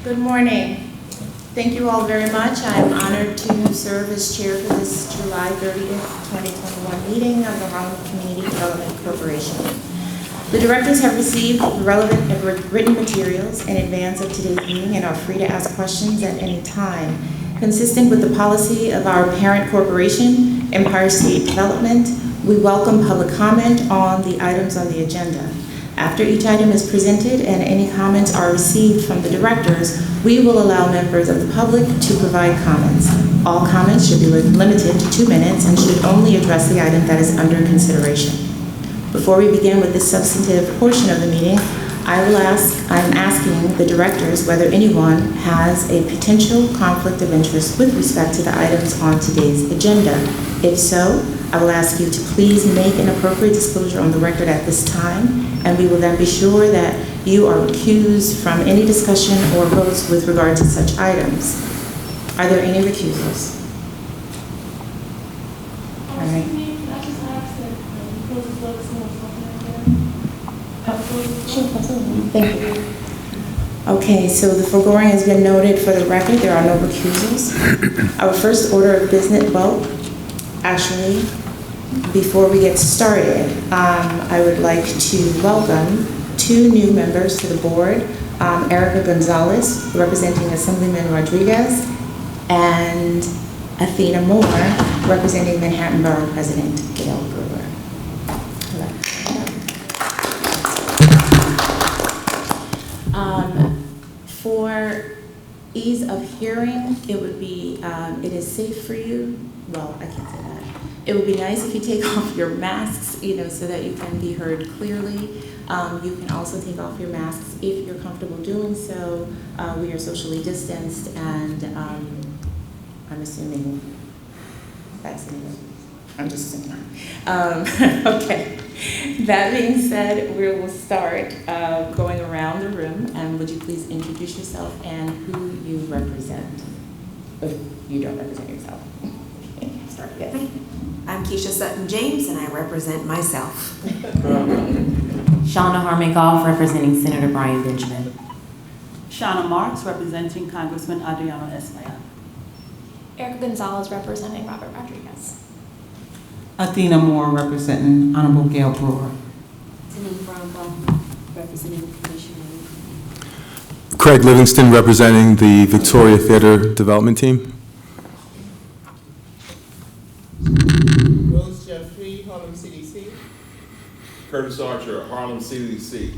Good morning. Thank you all very much. I'm honored to serve as chair for this July 30th, 2021 meeting of the Harlem Community Development Corporation. The directors have received relevant and written materials in advance of today's meeting and are free to ask questions at any time. Consistent with the policy of our parent corporation, Empire State Development, we welcome public comment on the items on the agenda. After each item is presented and any comments are received from the directors, we will allow members of the public to provide comments. All comments should be limited to 2 minutes and should only address the item that is under consideration. Before we begin with this substantive portion of the meeting, I'm asking the directors whether anyone has a potential conflict of interest with respect to the items on today's agenda. If so, I will ask you to please make an appropriate disclosure on the record at this time, and we will then be sure that you are recused from any discussion or votes with regard to such items. Are there any recusals? All right. Thank you. Okay, so the foregoing has been noted for the record. There are no recusals. Our first order of business, actually, before we get started, I would like to welcome 2 new members to the board, Erica Gonzalez, representing Assemblyman Rodriguez, and Athena Moore, representing Manhattan Borough President Gail Brewer. For ease of hearing, it would be, it is safe for you, well, I can't say that. It would be nice if you take off your masks, so that you can be heard clearly. You can also take off your masks if you're comfortable doing so. We are socially distanced and I'm assuming vaccinated. I'm just assuming. Okay. That being said, we will start going around the room, and would you please introduce yourself and who you represent? If you don't represent yourself. Start. Yes. I'm Keisha Sutton-James, and I represent myself. Shauna Harmon-Goff, representing Senator Brian Benjamin. Shauna Marks, representing Congressman Adriano Esmaya. Erica Gonzalez, representing Robert Rodriguez. Athena Moore, representing Honorable Gail Brewer. Denise Brown, representing the Commission. Craig Livingston, representing the Victoria Theater Development Team. Rose Jeffrey, Harlem CDC. Curtis Archer, Harlem CDC.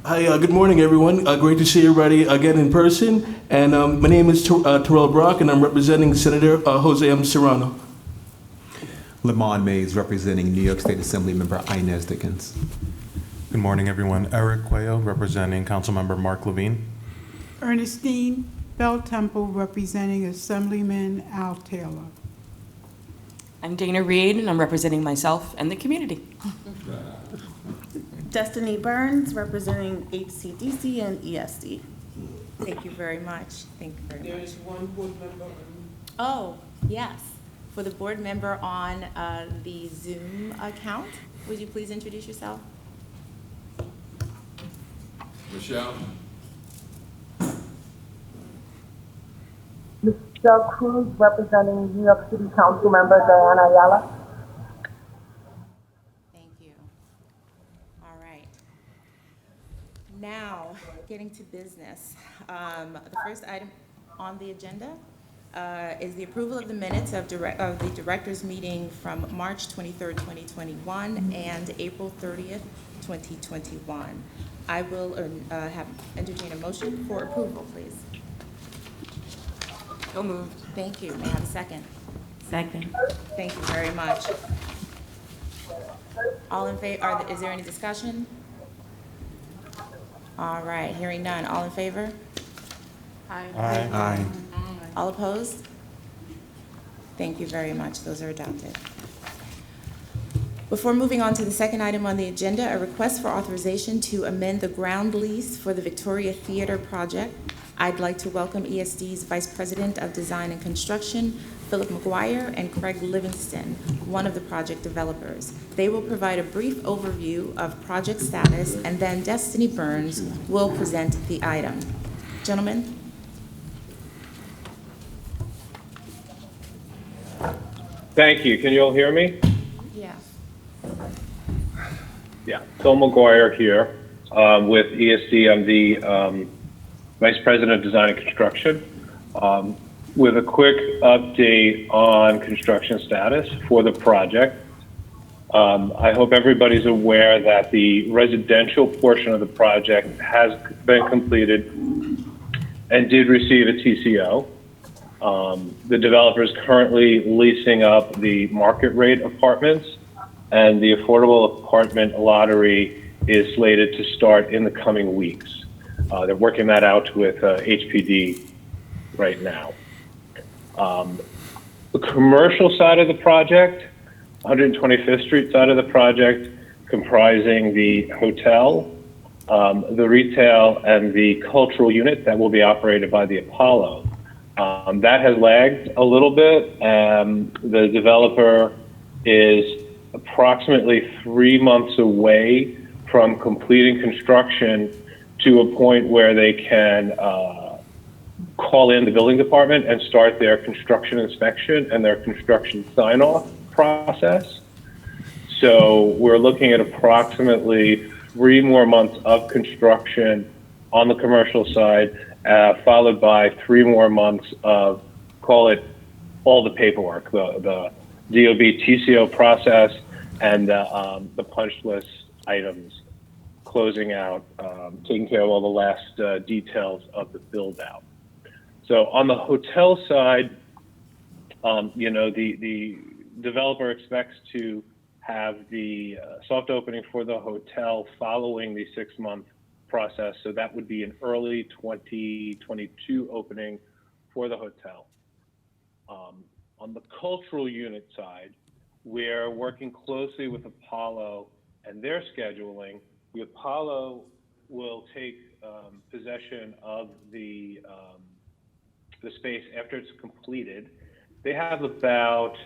Hi, good morning, everyone. Great to see everybody again in person. And my name is Terrell Brock, and I'm representing Senator Jose M. Serrano. Lamont Mays, representing New York State Assembly Member Inez Dickens. Good morning, everyone. Eric Cuello, representing Councilmember Mark Levine. Ernestine Bell Temple, representing Assemblyman Al Taylor. I'm Dana Reed, and I'm representing myself and the community. Destiny Burns, representing HCDC and ESD. Thank you very much. Thank you very much. There is one board member. Oh, yes. For the board member on the Zoom account, would you please introduce yourself? Michelle. Michelle Cruz, representing New York City Council Member Diana Ayala. Thank you. All right. Now, getting to business. The first item on the agenda is the approval of the minutes of the directors' meeting from March 23rd, 2021 and April 30th, 2021. I will entertain a motion for approval, please. So moved. Thank you. May I have a second? Second. Thank you very much. All in favor? Is there any discussion? All right. Hearing none. All in favor? Aye. Aye. All opposed? Thank you very much. Those are adopted. Before moving on to the second item on the agenda, a request for authorization to amend the ground lease for the Victoria Theater project. I'd like to welcome ESD's Vice President of Design and Construction, Philip McGuire, and Craig Livingston, one of the project developers. They will provide a brief overview of project status, and then Destiny Burns will present the item. Gentlemen? Thank you. Can you all hear me? Yeah. Yeah. Phil McGuire here with ESD. I'm the Vice President of Design and Construction. With a quick update on construction status for the project. I hope everybody's aware that the residential portion of the project has been completed and did receive a TCO. The developer is currently leasing up the market rate apartments, and the affordable apartment lottery is slated to start in the coming weeks. They're working that out with HPD right now. The commercial side of the project, 125th Street side of the project, comprising the hotel, the retail, and the cultural unit that will be operated by the Apollo. That has lagged a little bit. The developer is approximately 3 months away from completing construction to a point where they can call in the building department and start their construction inspection and their construction sign-off process. So we're looking at approximately 3 more months of construction on the commercial side, followed by 3 more months of, call it, all the paperwork, the DOB TCO process and the punch list items, closing out, taking care of all the last details of the build out. So on the hotel side, the developer expects to have the soft opening for the hotel following the 6-month process. So that would be an early 2022 opening for the hotel. On the cultural unit side, we're working closely with Apollo and their scheduling. The Apollo will take possession of the space after it's completed. They have about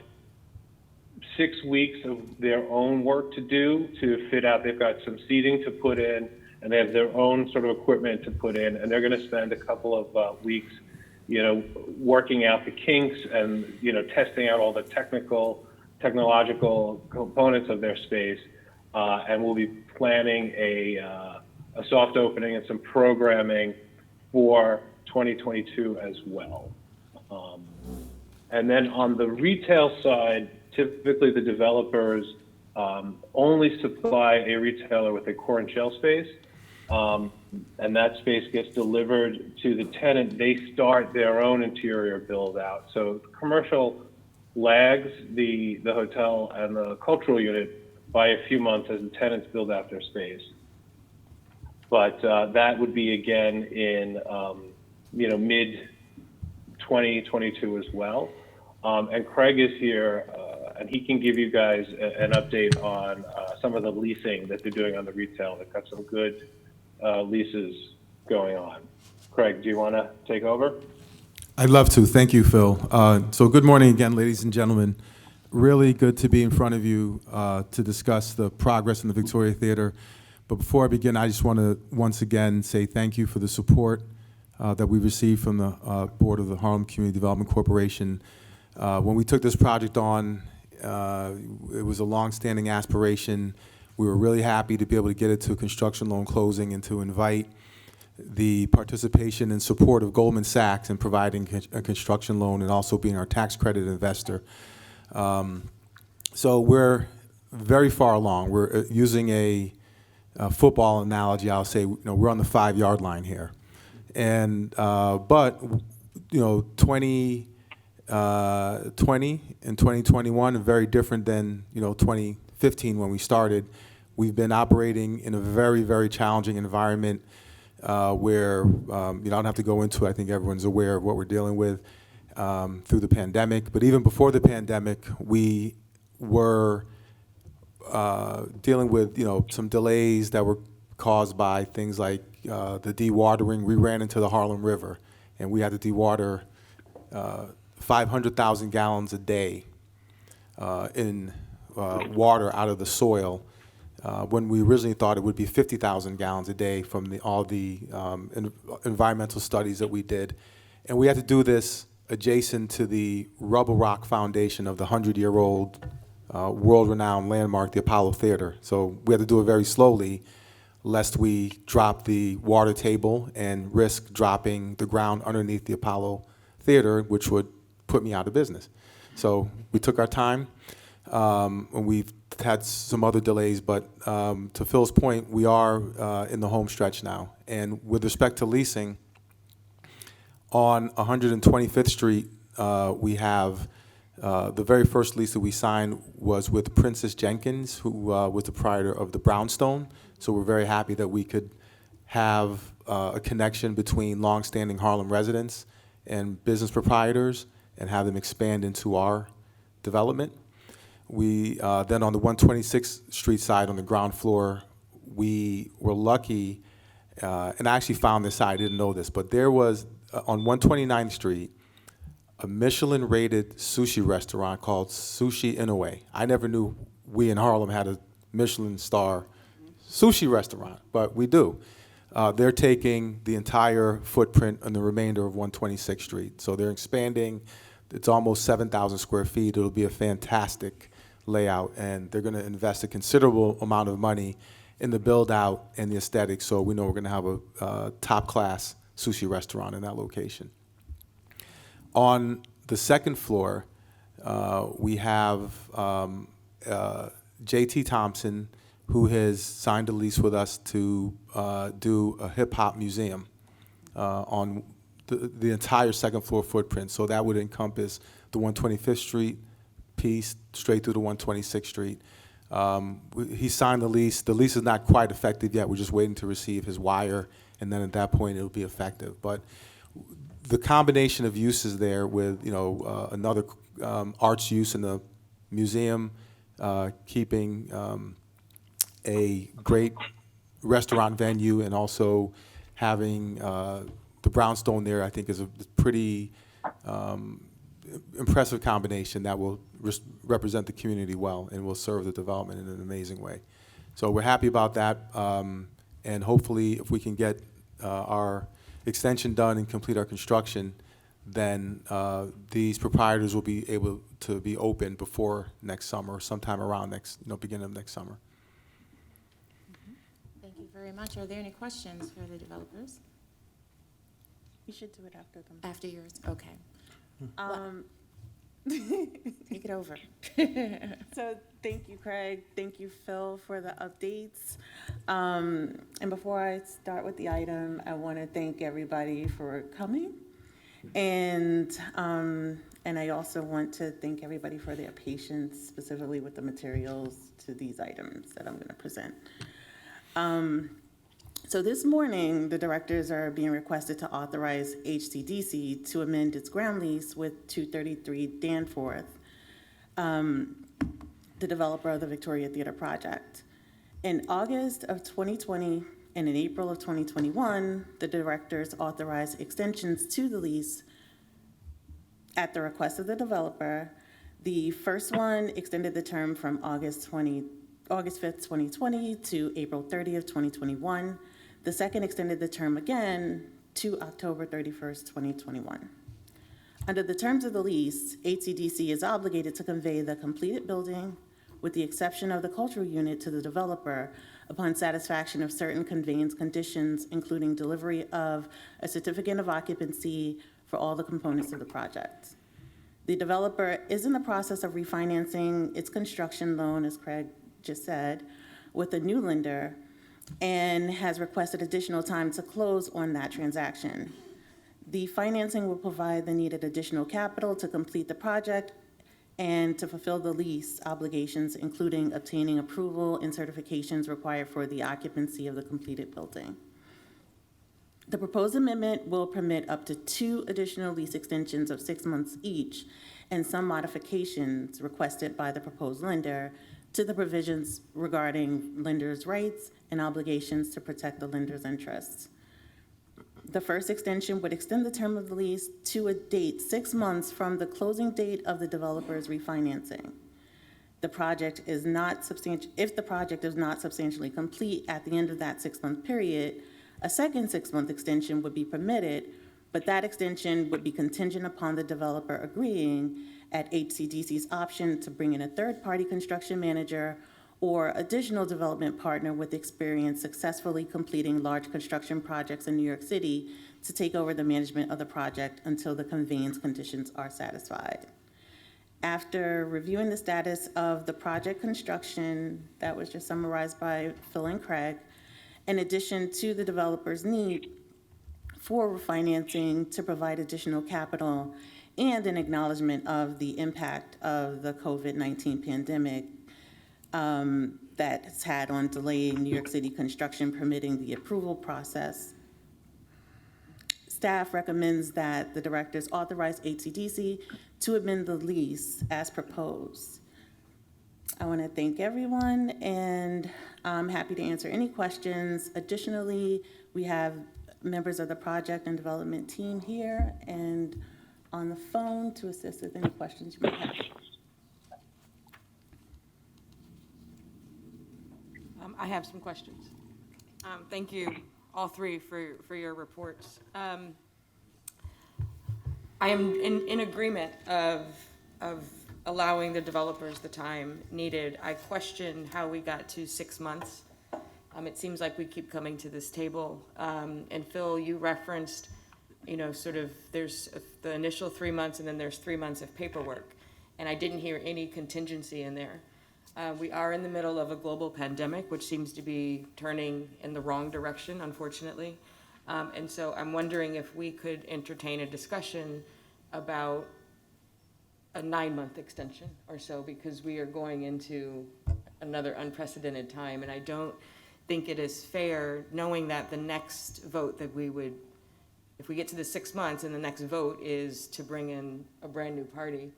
6 weeks of their own work to do to fit out. They've got some seating to put in, and they have their own sort of equipment to put in, and they're going to spend a couple of weeks, working out the kinks and, testing out all the technological components of their space. And we'll be planning a soft opening and some programming for 2022 as well. And then on the retail side, typically the developers only supply a retailer with a core and shell space, and that space gets delivered to the tenant. They start their own interior build out. So commercial lags the hotel and the cultural unit by a few months as the tenants build out their space. But that would be again in mid 2022 as well. And Craig is here, and he can give you guys an update on some of the leasing that they're doing on the retail. They've got some good leases going on. Craig, do you want to take over? I'd love to. Thank you, Phil. So good morning again, ladies and gentlemen. Really good to be in front of you to discuss the progress in the Victoria Theater. But before I begin, I just want to once again say thank you for the support that we received from the board of the Harlem Community Development Corporation. When we took this project on, it was a long-standing aspiration. We were really happy to be able to get it to a construction loan closing and to invite the participation and support of Goldman Sachs in providing a construction loan and also being our tax credit investor. So we're very far along. We're using a football analogy. I'll say, we're on the 5-yard line here. And but 2020 and 2021 are very different than 2015 when we started. We've been operating in a very, very challenging environment where I don't have to go into. I think everyone's aware of what we're dealing with through the pandemic. But even before the pandemic, we were dealing with some delays that were caused by things like the dewatering. We ran into the Harlem River, and we had to dewater 500,000 gallons a day in water out of the soil when we originally thought it would be 50,000 gallons a day from all the environmental studies that we did. And we had to do this adjacent to the rubble rock foundation of the 100-year-old world-renowned landmark, the Apollo Theater. So we had to do it very slowly, lest we drop the water table and risk dropping the ground underneath the Apollo Theater, which would put me out of business. So we took our time, and we've had some other delays, but to Phil's point, we are in the home stretch now. And with respect to leasing, on 125th Street, we have the very first lease that we signed was with Princess Jenkins, who was the proprietor of the Brownstone. So we're very happy that we could have a connection between longstanding Harlem residents and business proprietors and have them expand into our development. We then on the 126th Street side on the ground floor, we were lucky, and I actually found this out, I didn't know this, but there was on 129th Street, a Michelin-rated sushi restaurant called Sushi Inoue. I never knew we in Harlem had a Michelin star sushi restaurant, but we do. They're taking the entire footprint and the remainder of 126th Street. So they're expanding. It's almost 7,000 square feet. It'll be a fantastic layout, and they're going to invest a considerable amount of money in the build-out and the aesthetics, so we know we're going to have a top-class sushi restaurant in that location. On the second floor, we have J.T. Thompson, who has signed a lease with us to do a hip-hop museum on the entire second floor footprint. So that would encompass the 125th Street piece straight through to 126th Street. He signed the lease. The lease is not quite effective yet. We're just waiting to receive his wire, and then at that point it'll be effective. But the combination of uses there with another arts use in the museum, keeping a great restaurant venue, and also having the brownstone there, I think is a pretty impressive combination that will represent the community well and will serve the development in an amazing way. So we're happy about that, and hopefully if we can get our extension done and complete our construction, then these proprietors will be able to be open before next summer, sometime around beginning of next summer. Thank you very much. Are there any questions for the developers? You should do it after them. After yours? Okay. Take it over. So thank you, Craig. Thank you, Phil, for the updates. And before I start with the item, I want to thank everybody for coming. And I also want to thank everybody for their patience, specifically with the materials to these items that I'm going to present. So this morning, the directors are being requested to authorize HCDC to amend its ground lease with 233 Danforth, the developer of the Victoria Theater project. In August of 2020 and in April of 2021, the directors authorized extensions to the lease at the request of the developer. The first one extended the term from August 5th, 2020 to April 30th, 2021. The second extended the term again to October 31st, 2021. Under the terms of the lease, HCDC is obligated to convey the completed building, with the exception of the cultural unit, to the developer upon satisfaction of certain conveyance conditions, including delivery of a certificate of occupancy for all the components of the project. The developer is in the process of refinancing its construction loan, as Craig just said, with a new lender, and has requested additional time to close on that transaction. The financing will provide the needed additional capital to complete the project and to fulfill the lease obligations, including obtaining approval and certifications required for the occupancy of the completed building. The proposed amendment will permit up to 2 additional lease extensions of 6 months each, and some modifications requested by the proposed lender to the provisions regarding lenders' rights and obligations to protect the lender's interests. The first extension would extend the term of the lease to a date 6 months from the closing date of the developer's refinancing. the project is not if the project is not substantially complete at the end of that 6-month period, a second 6-month extension would be permitted, but that extension would be contingent upon the developer agreeing at HCDC's option to bring in a third-party construction manager or additional development partner with experience successfully completing large construction projects in New York City to take over the management of the project until the conveyance conditions are satisfied. After reviewing the status of the project construction, that was just summarized by Phil and Craig, in addition to the developer's need for refinancing to provide additional capital and an acknowledgement of the impact of the COVID-19 pandemic that it's had on delaying New York City construction permitting the approval process. Staff recommends that the directors authorize HCDC to amend the lease as proposed. I want to thank everyone, and I'm happy to answer any questions. Additionally, we have members of the project and development team here and on the phone to assist with any questions you might have. I have some questions. Thank you, all three, for your reports. I am in agreement of allowing the developers the time needed. I question how we got to 6 months. It seems like we keep coming to this table. And Phil, you referenced, sort of there's the initial 3 months and then there's 3 months of paperwork. And I didn't hear any contingency in there. We are in the middle of a global pandemic, which seems to be turning in the wrong direction, unfortunately. And so I'm wondering if we could entertain a discussion about a 9-month extension or so, because we are going into another unprecedented time. And I don't think it is fair, knowing that the next vote that we would, if we get to the 6 months and the next vote is to bring in a brand new party,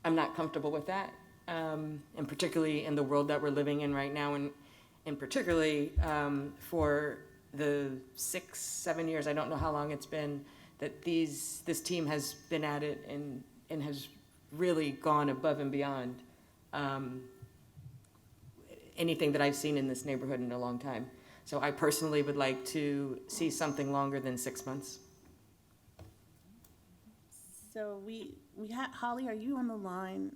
I'm not comfortable with that. And particularly in the world that we're living in right now, and particularly for the 6-7 years, I don't know how long it's been, that this team has been at it and has really gone above and beyond anything that I've seen in this neighborhood in a long time. So I personally would like to see something longer than 6 months. So we have, Holly, are you on the line?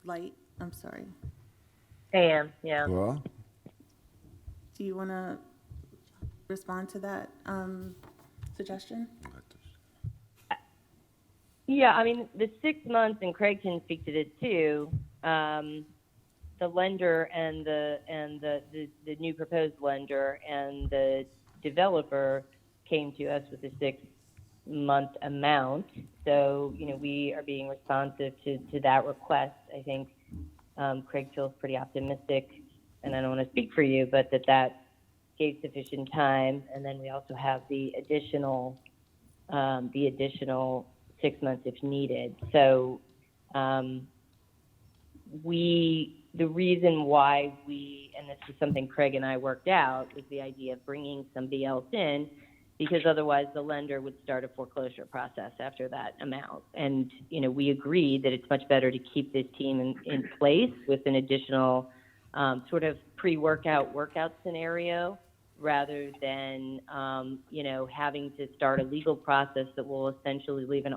Light, I'm sorry. I am, yeah. Well, Do you want to respond to that suggestion? Yeah, I mean, the 6 months, and Craig can speak to this too, the lender and the new proposed lender and the developer came to us with a 6-month amount. So, we are being responsive to that request. I think Craig feels pretty optimistic, and I don't want to speak for you, but that gave sufficient time. And then we also have the additional 6 months if needed. So the reason why and this is something Craig and I worked out, was the idea of bringing somebody else in, because otherwise the lender would start a foreclosure process after that amount. And, we agreed that it's much better to keep this team in place with an additional sort of pre-workout scenario, rather than, having to start a legal process that will essentially leave an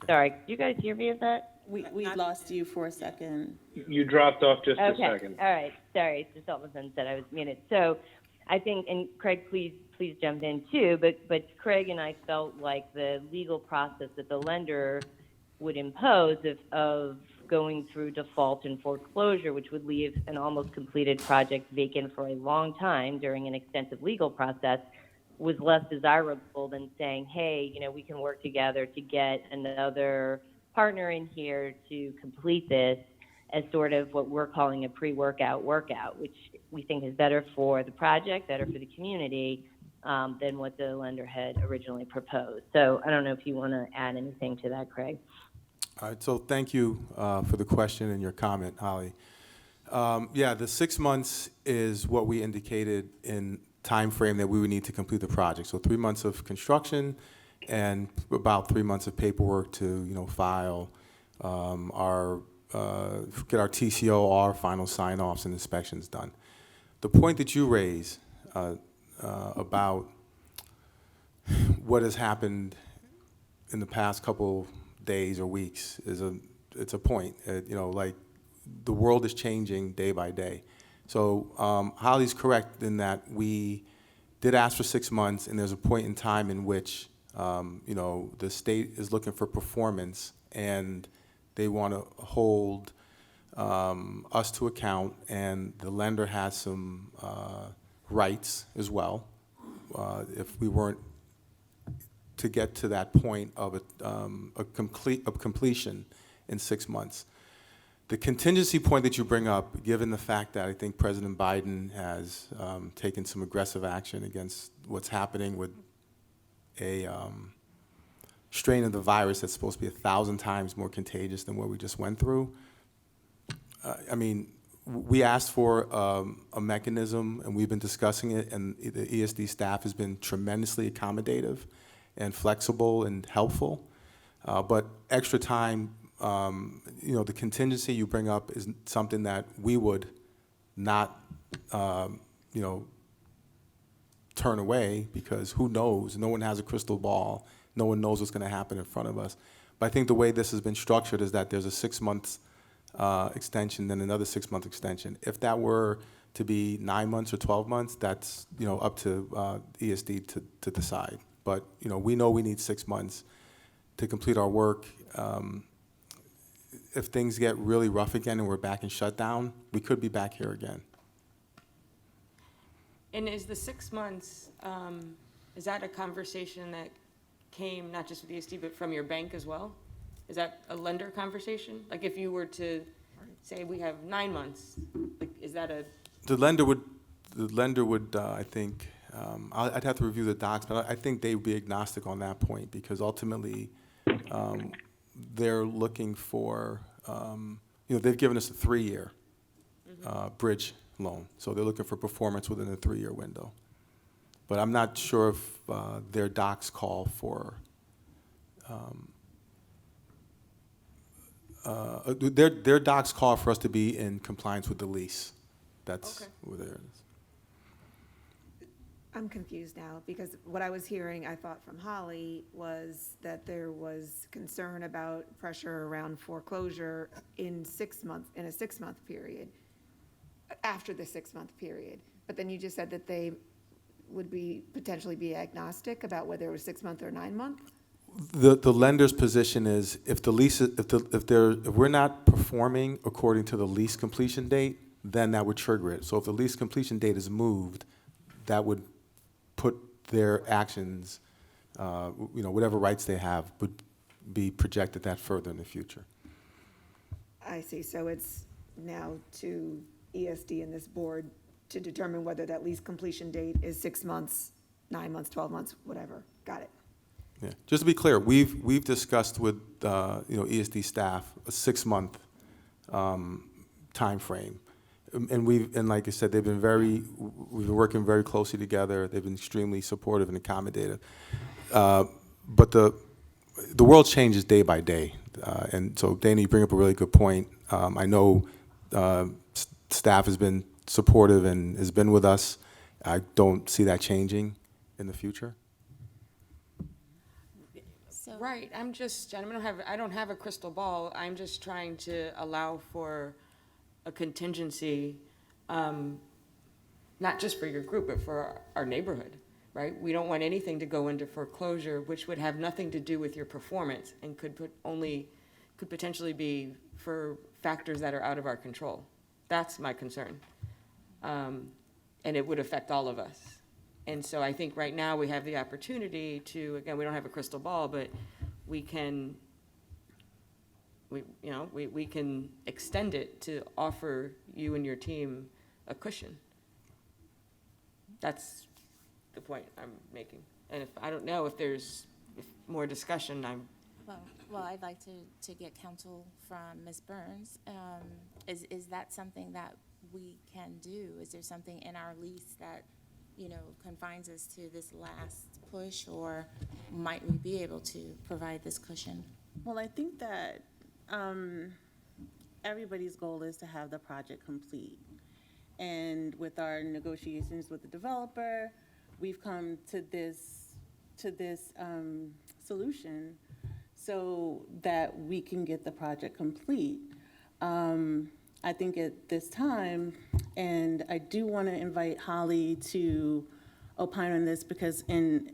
Sorry, did you guys hear me of that? We lost you for a second. You dropped off just a Okay, second. all right, sorry, it's just all of a sudden said I was muted. So I think, and Craig, please jump in too, but Craig and I felt like the legal process that the lender would impose of going through default and foreclosure, which would leave an almost completed project vacant for a long time during an extensive legal process, was less desirable than saying, hey, we can work together to get another partner in here to complete this, as sort of what we're calling a pre-workout, which we think is better for the project, better for the community, than what the lender had originally proposed. So I don't know if you want to add anything to that, Craig. all right, so thank you for the question and your comment, Holly. Yeah, the 6 months is what we indicated in time frame that we would need to complete the project. So 3 months of construction and about 3 months of paperwork to, file get our TCO, our final sign-offs and inspections done. The point that you raise about what has happened in the past couple days or weeks it's a point. Like the world is changing day by day. So Holly's correct in that we did ask for 6 months, and there's a point in time in which the state is looking for performance, and they want to hold us to account, and the lender has some rights as well. If we weren't to get to that point of completion in 6 months. The contingency point that you bring up, given the fact that I think President Biden has taken some aggressive action against what's happening with a strain of the virus that's supposed to be 1,000 times more contagious than what we just went through. We asked for a mechanism, and we've been discussing it, and the ESD staff has been tremendously accommodative and flexible and helpful. But extra time, the contingency you bring up is something that we would not, turn away, because who knows? No one has a crystal ball. No one knows what's going to happen in front of us. But I think the way this has been structured is that there's a 6 month extension, then another 6 month extension. If that were to be 9 months or 12 months, that's up to ESD to decide. But we know we need 6 months to complete our work. If things get really rough again and we're back in shutdown, we could be back here again. And is the 6 months, is that a conversation that came not just with ESD, but from your bank as well? Is that a lender conversation? Like if you were to say we have 9 months, like, is that a? The lender would, I think, I'd have to review the docs, but I think they would be agnostic on that point, because ultimately they're looking for, they've given us a 3-year bridge loan. So they're looking for performance within a 3-year window. But I'm not sure if their docs call for, their docs call for us to be in compliance with the lease. That's where there it is. I'm confused now, because what I was hearing, I thought from Holly, was that there was concern about pressure around foreclosure in a 6 month period, after the 6 month period. But then you just said that they would potentially be agnostic about whether it was 6 month or 9 month? The lender's position is if we're not performing according to the lease completion date, then that would trigger it. So if the lease completion date is moved, that would put their actions, whatever rights they have, would be projected that further in the future. I see. So it's now to ESD and this board to determine whether that lease completion date is 6 months, 9 months, 12 months, whatever. Got it. Yeah. Just to be clear, we've discussed with ESD staff a 6 month time frame. And like I said, we've been working very closely together. They've been extremely supportive and accommodative. But the world changes day by day. And so, Dana, you bring up a really good point. I know staff has been supportive and has been with us. I don't see that changing in the future. Right. I don't have a crystal ball. I'm just trying to allow for a contingency, not just for your group, but for our neighborhood, right? We don't want anything to go into foreclosure, which would have nothing to do with your performance and could potentially be for factors that are out of our control. That's my concern. And it would affect all of us. And so I think right now we have the opportunity to, again, we don't have a crystal ball, but we can extend it to offer you and your team a cushion. That's the point I'm making. And I don't know if there's more discussion, Well, I'd like to get counsel from Ms. Burns. Is that something that we can do? Is there something in our lease that confines us to this last push, or might we be able to provide this cushion? Well, I think that everybody's goal is to have the project complete. And with our negotiations with the developer, we've come to this solution so that we can get the project complete. I think at this time, and I do want to invite Holly to opine on this, because in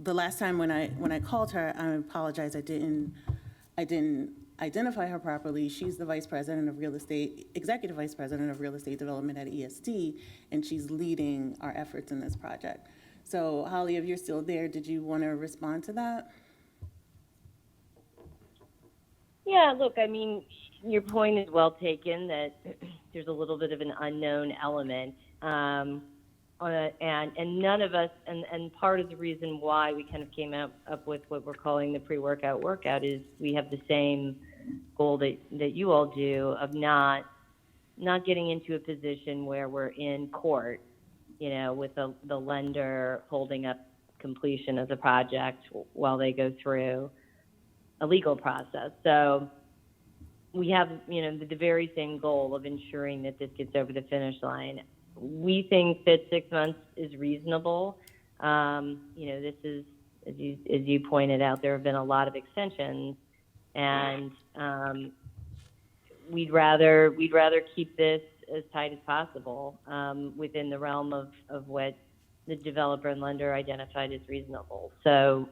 the last time when I called her, I apologize, I didn't identify her properly. She's the vice president of real estate, executive vice president of real estate development at ESD, and she's leading our efforts in this project. So Holly, if you're still there, did you want to respond to that? Yeah, look, I mean, your point is well taken that there's a little bit of an unknown element. And none of us, and part of the reason why we kind of came up with what we're calling the pre-workout workout is we have the same goal that you all do of not getting into a position where we're in court, with the lender holding up completion of the project while they go through a legal process. So we have, the very same goal of ensuring that this gets over the finish line. We think that 6 months is reasonable. This is, as you pointed out, there have been a lot of extensions, and we'd rather keep this as tight as possible within the realm of what the developer and lender identified as reasonable. So,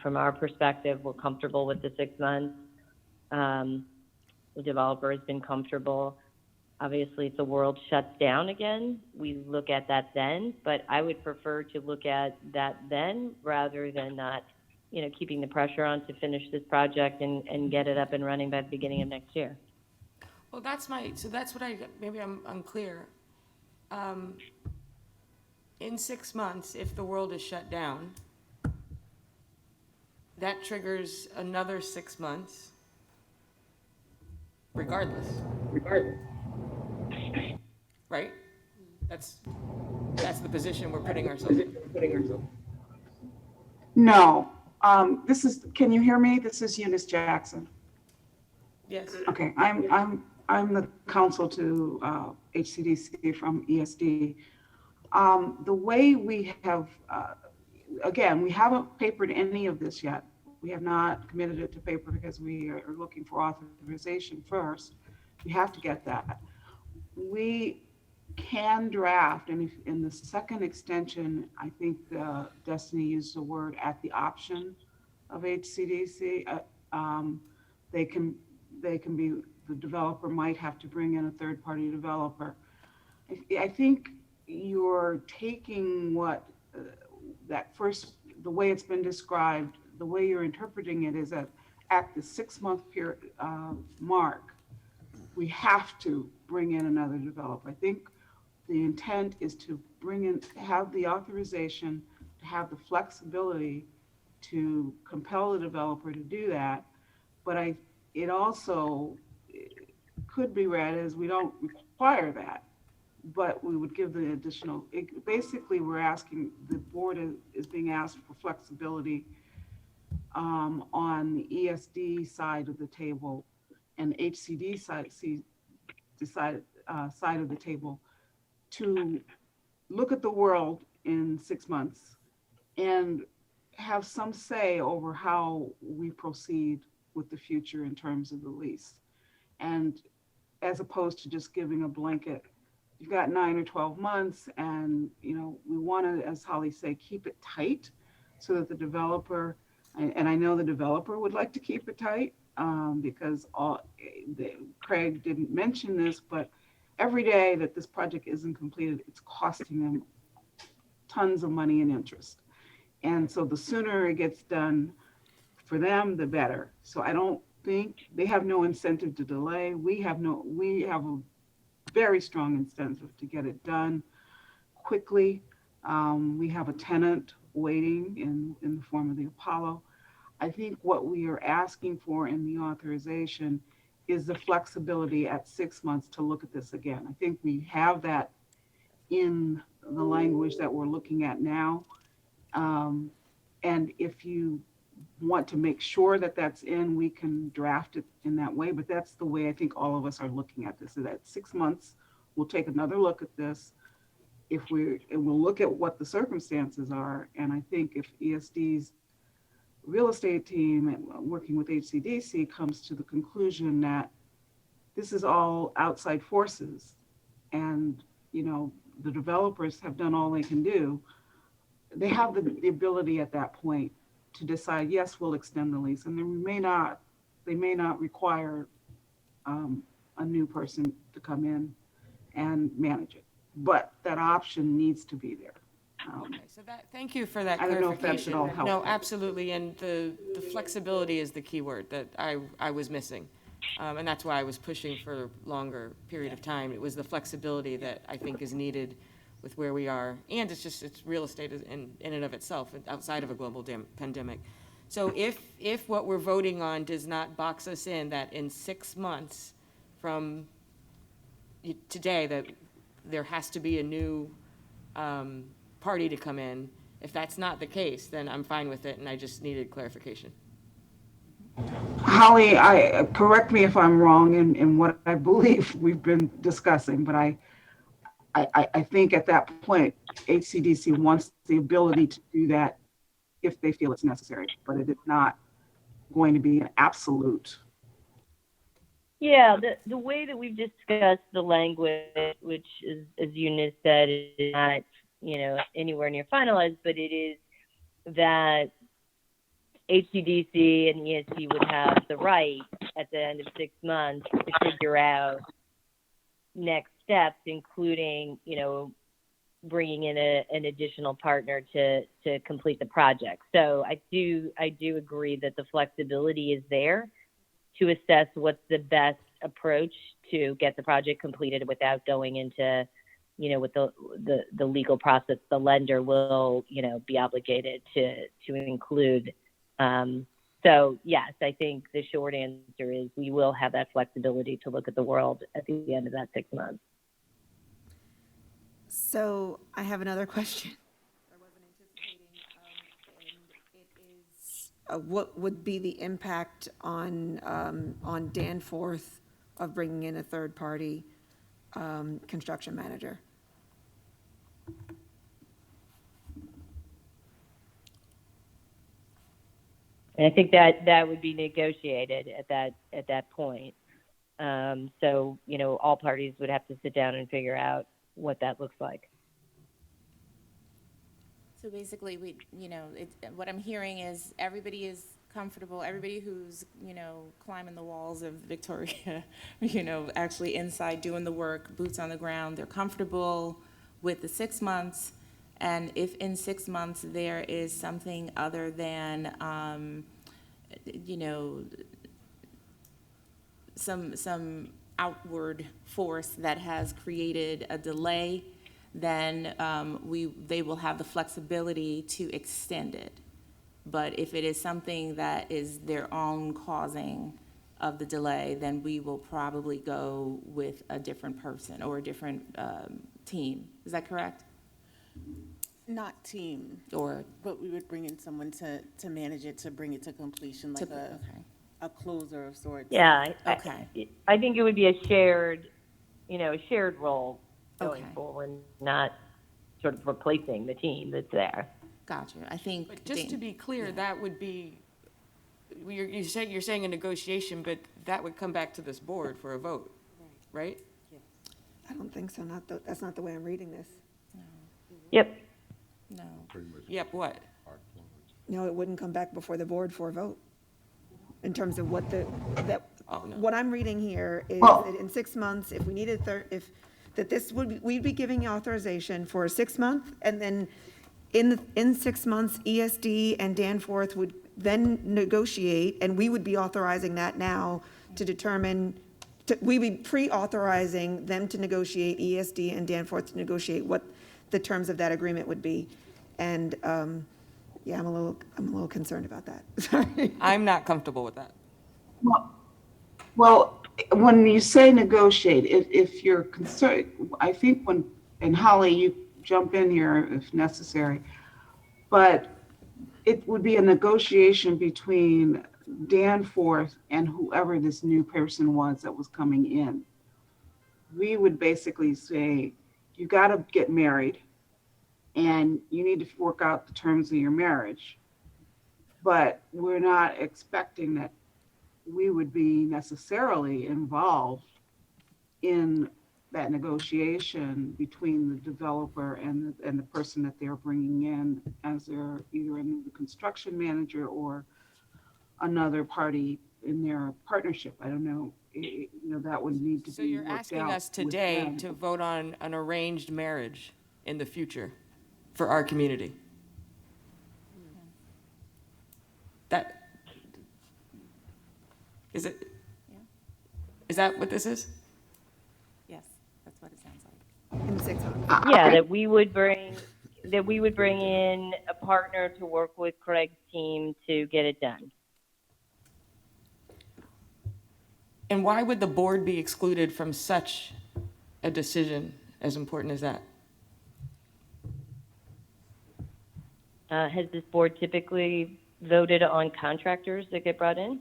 from our perspective, we're comfortable with the 6 months. The developer has been comfortable. Obviously, if the world shuts down again, we look at that then, but I would prefer to look at that then rather than not, keeping the pressure on to finish this project and get it up and running by the beginning of next year. Well, maybe I'm unclear. In 6 months, if the world is shut down, that triggers another 6 months, regardless. Right? That's the position we're putting ourselves in. No, can you hear me? This is Eunice Jackson. Yes. Okay, I'm the counsel to HCDC from ESD. The way we have, again, we haven't papered any of this yet. We have not committed it to paper because we are looking for authorization first. We have to get that. We can draft, and if in the second extension, I think Destiny used the word at the option of HCDC. They can be, the developer might have to bring in a third-party developer. I think you're taking what the way it's been described, the way you're interpreting it is that at the 6 month period mark, we have to bring in another developer. I think the intent is to have the authorization, to have the flexibility to compel the developer to do that. But it also could be read as we don't require that, but we would give the additional, basically we're asking, the board is being asked for flexibility on the ESD side of the table and HCD side of the table to look at the world in 6 months and have some say over how we proceed with the future in terms of the lease. And as opposed to just giving a blanket, you've got 9 or 12 months and, we want to, as Holly said, keep it tight so that the developer, and I know the developer would like to keep it tight because Craig didn't mention this, but every day that this project isn't completed, it's costing them tons of money and interest. And so the sooner it gets done for them, the better. So I don't think they have no incentive to delay. We have a very strong incentive to get it done quickly. We have a tenant waiting in the form of the Apollo. I think what we are asking for in the authorization is the flexibility at 6 months to look at this again. I think we have that in the language that we're looking at now. And if you want to make sure that that's in, we can draft it in that way. But that's the way I think all of us are looking at this, is that 6 months, we'll take another look at this. And we'll look at what the circumstances are. And I think if ESD's real estate team and working with HCDC comes to the conclusion that this is all outside forces and, the developers have done all they can do, they have the ability at that point to decide, yes, we'll extend the lease. And they may not require a new person to come in and manage it. But that option needs to be there. Okay, so thank you for that I don't know if clarification. that's at all helpful. No, absolutely, and the flexibility is the key word that I was missing. And that's why I was pushing for a longer period of time. It was the flexibility that I think is needed with where we are. And it's real estate in and of itself, outside of a global pandemic. So if what we're voting on does not box us in, that in 6 months from today, that there has to be a new party to come in, if that's not the case, then I'm fine with it, and I just needed clarification. Holly, correct me if I'm wrong in what I believe we've been discussing, but I think at that point, HCDC wants the ability to do that if they feel it's necessary, but it is not going to be an absolute. Yeah, the way that we've discussed the language, which is, as Eunice said, is not, anywhere near finalized, but it is that HCDC and ESD would have the right at the end of 6 months to figure out next steps, including, bringing in an additional partner to complete the project. So I do agree that the flexibility is there to assess what's the best approach to get the project completed without going into, with the legal process the lender will, be obligated to include. So yes, I think the short answer is we will have that flexibility to look at the world at the end of that 6 months. So I have another question. I wasn't anticipating, and it is, what would be the impact on Danforth of bringing in a third-party construction manager? And I think that would be negotiated at that point. So, all parties would have to sit down and figure out what that looks like. So basically, what I'm hearing is everybody is comfortable, everybody who's, climbing the walls of Victoria, actually inside doing the work, boots on the ground, they're comfortable with the 6 months. And if in 6 months there is something other than, some outward force that has created a delay, then they will have the flexibility to extend it. But if it is something that is their own causing of the delay, then we will probably go with a different person or a different team. Is that correct? Not team, but we would bring in someone to manage it, to bring it to completion, like a closer of sorts. Yeah. Okay. I think it would be a shared role going forward, not sort of replacing the team that's there. Gotcha. I think. But just to be clear, that would be, you're saying a negotiation, but that would come back to this board for a vote, right? I don't think so. That's not the way I'm reading this. Yep. No. Yep, what? No, it wouldn't come back before the board for a vote. In terms of what no. what I'm reading here is that in 6 months, if we needed we'd be giving authorization for a 6 month, and then in 6 months, ESD and Danforth would then negotiate, and we would be authorizing that now to determine, we'd be pre-authorizing them to negotiate, ESD and Danforth to negotiate what the terms of that agreement would be. And I'm a little concerned about that. Sorry. I'm not comfortable with that. Well, when you say negotiate, if you're concerned, I think when and Holly, you jump in here if necessary, but it would be a negotiation between Danforth and whoever this new person was that was coming in. We would basically say, you got to get married and you need to work out the terms of your marriage. But we're not expecting that we would be necessarily involved in that negotiation between the developer and the person that they're bringing in as their either a new construction manager or another party in their partnership. I don't know, that would need to So be you're worked asking out us with today them. to vote on an arranged marriage in the future for our community? That, is it, is that what this is? Yes, that's what it sounds like. In 6 months. Yeah, that we would bring in a partner to work with Craig's team to get it done. And why would the board be excluded from such a decision as important as that? Has this board typically voted on contractors that get brought in?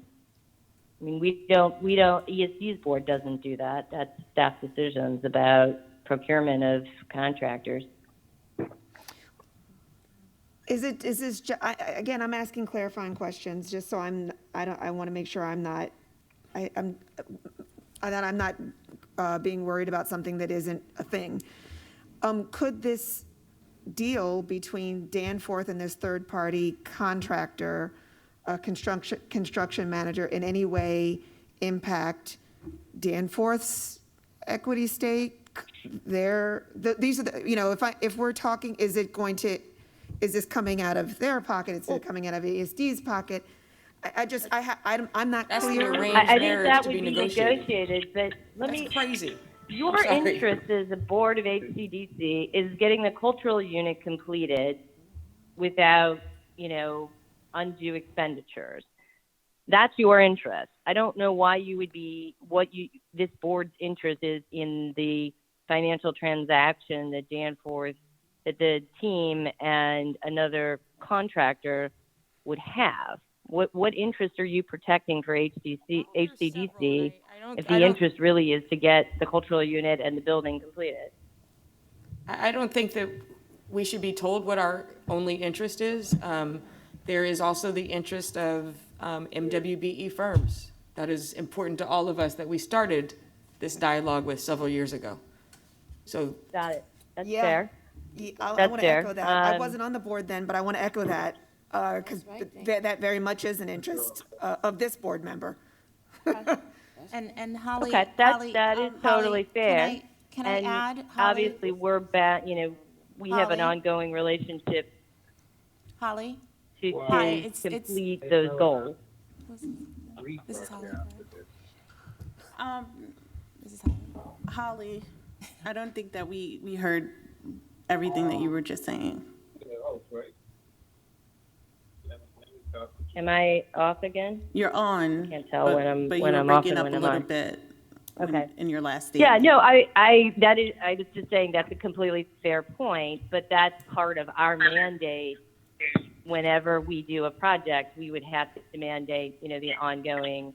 I mean, ESD's board doesn't do that. That's staff decisions about procurement of contractors. Again, I'm asking clarifying questions, just so I want to make sure I'm not being worried about something that isn't a thing. Could this deal between Danforth and this third-party contractor, construction manager, in any way impact Danforth's equity stake? These are the, if we're talking, is this coming out of their pocket? Is it coming out of ESD's pocket? I'm not That's clear. an arranged I think marriage that to would be be negotiated. but That's crazy. Your I'm sorry. interest as a board of HCDC is getting the cultural unit completed without, undue expenditures. That's your interest. I don't know why you would be, this board's interest is in the financial transaction that Danforth, that the team and another contractor would have. What interest are you protecting for HCDC if the interest really is to get the cultural unit and the building completed? I don't think that we should be told what our only interest is. There is also the interest of MWBE firms. That is important to all of us that we started this dialogue with several years ago. So Got it. That's Yeah. fair. I want to echo that. I wasn't on the board then, but I want to echo that, because that very much is an interest of this board member. And Holly. Okay, that is totally fair. Can I And add, Holly? obviously, we're back, we have an Holly? ongoing relationship Holly? to Hi, it's- complete those goals. This is Holly. This is Holly. Holly, I don't think that we heard everything that you were just saying. Am I off again? You're on. Can't tell but- when I'm but you when were I'm off breaking and up when a I'm little on. bit. Okay. In your last Yeah, statement. no, I was just saying that's a completely fair point, but that's part of our mandate. Whenever we do a project, we would have to mandate, the ongoing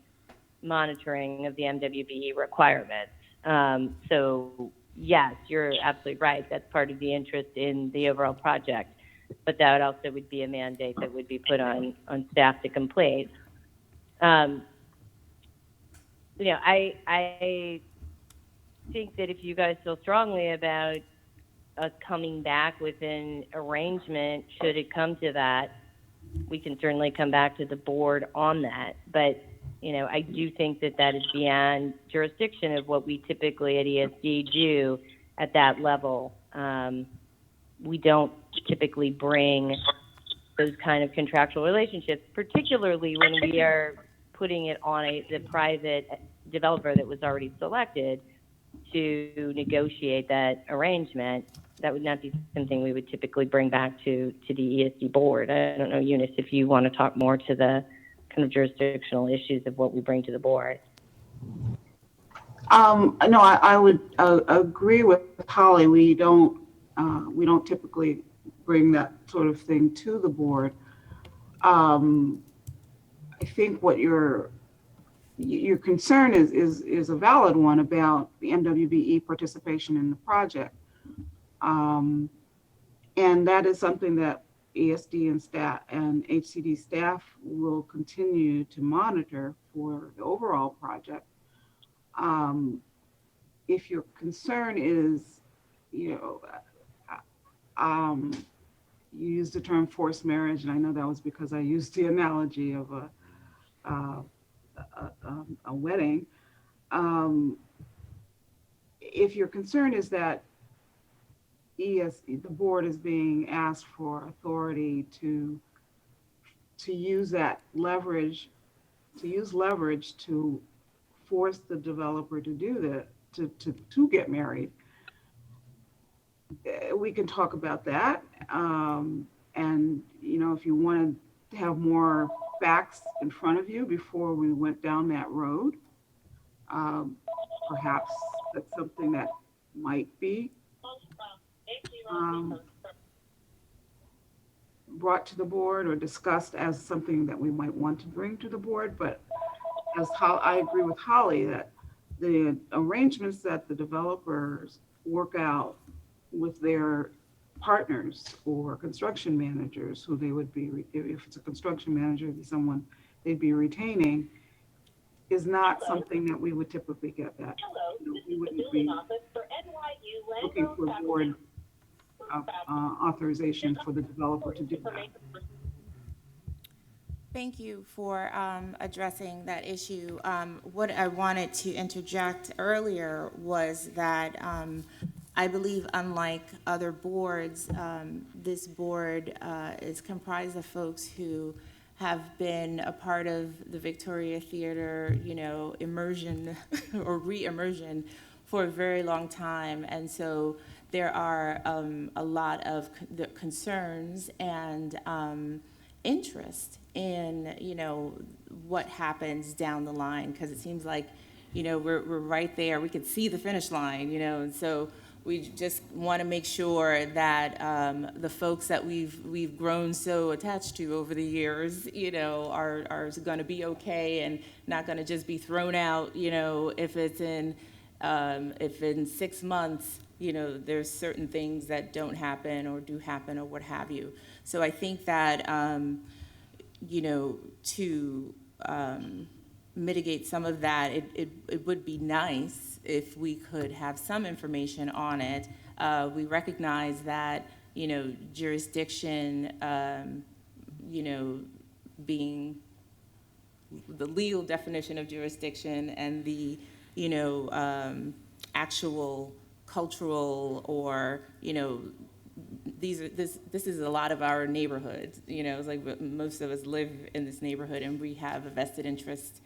monitoring of the MWBE requirements. So yes, you're absolutely right. That's part of the interest in the overall project, but that also would be a mandate that would be put on staff to complete. I think that if you guys feel strongly about us coming back with an arrangement, should it come to that, we can certainly come back to the board on that. But, I do think that is beyond jurisdiction of what we typically at ESD do at that level. We don't typically bring those kind of contractual relationships, particularly when we are putting it on the private developer that was already selected to negotiate that arrangement. That would not be something we would typically bring back to the ESD board. I don't know, Eunice, if you want to talk more to the kind of jurisdictional issues of what we bring to the board. No, I would agree with Holly. We don't typically bring that sort of thing to the board. I think what your concern is a valid one about the MWBE participation in the project. And that is something that ESD and staff and HCD staff will continue to monitor for the overall project. If your concern is, you used the term forced marriage, and I know that was because I used the analogy of a wedding. If your concern is that the board is being asked for authority to use that leverage, to force the developer to do that, to get married, we can talk about that. And if you want to have more facts in front of you before we went down that road, perhaps that's something that might be brought to the board or discussed as something that we might want to bring to the board. But I agree with Holly that the arrangements that the developers work out with their partners or construction managers, who they would be, if it's a construction manager, it'd be someone they'd be retaining, is not something that we would typically get that. We wouldn't be looking for board authorization for the developer to do that. Thank you for addressing that issue. What I wanted to interject earlier was that I believe, unlike other boards, this board is comprised of folks who have been a part of the Victoria Theater, immersion or re-immersion for a very long time. And so there are a lot of concerns and interest in, what happens down the line, because it seems like, we're right there. We can see the finish line, and so we just want to make sure that the folks that we've grown so attached to over the years, are going to be okay and not going to just be thrown out, if in 6 months, there's certain things that don't happen or do happen or what have you. So I think that, to mitigate some of that, it would be nice if we could have some information on it. We recognize that, jurisdiction, being the legal definition of jurisdiction and the, actual cultural or, this is a lot of our neighborhoods. It's like most of us live in this neighborhood and we have a vested interest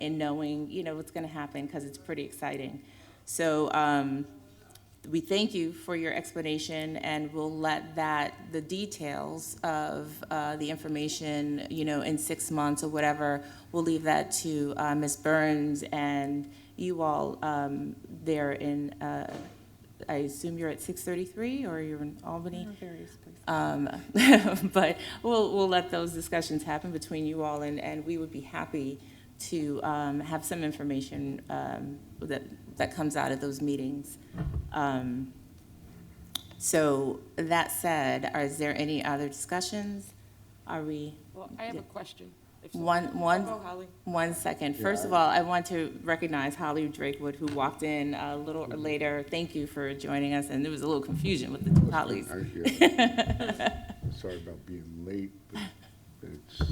in knowing, what's going to happen, because it's pretty exciting. So we thank you for your explanation, and we'll let the details of the information, in 6 months or whatever, we'll leave that to Ms. Burns and you all there in, I assume you're at 633 or you're in Albany? Various places. But we'll let those discussions happen between you all, and we would be happy to have some information that comes out of those meetings. So that said, is there any other discussions? Are we? Well, I have a question. One second. First of all, I want to recognize Holly Drakewood, who walked in a little later. Thank you for joining us, and there was a little confusion with the two Hollys. Sorry about being late, but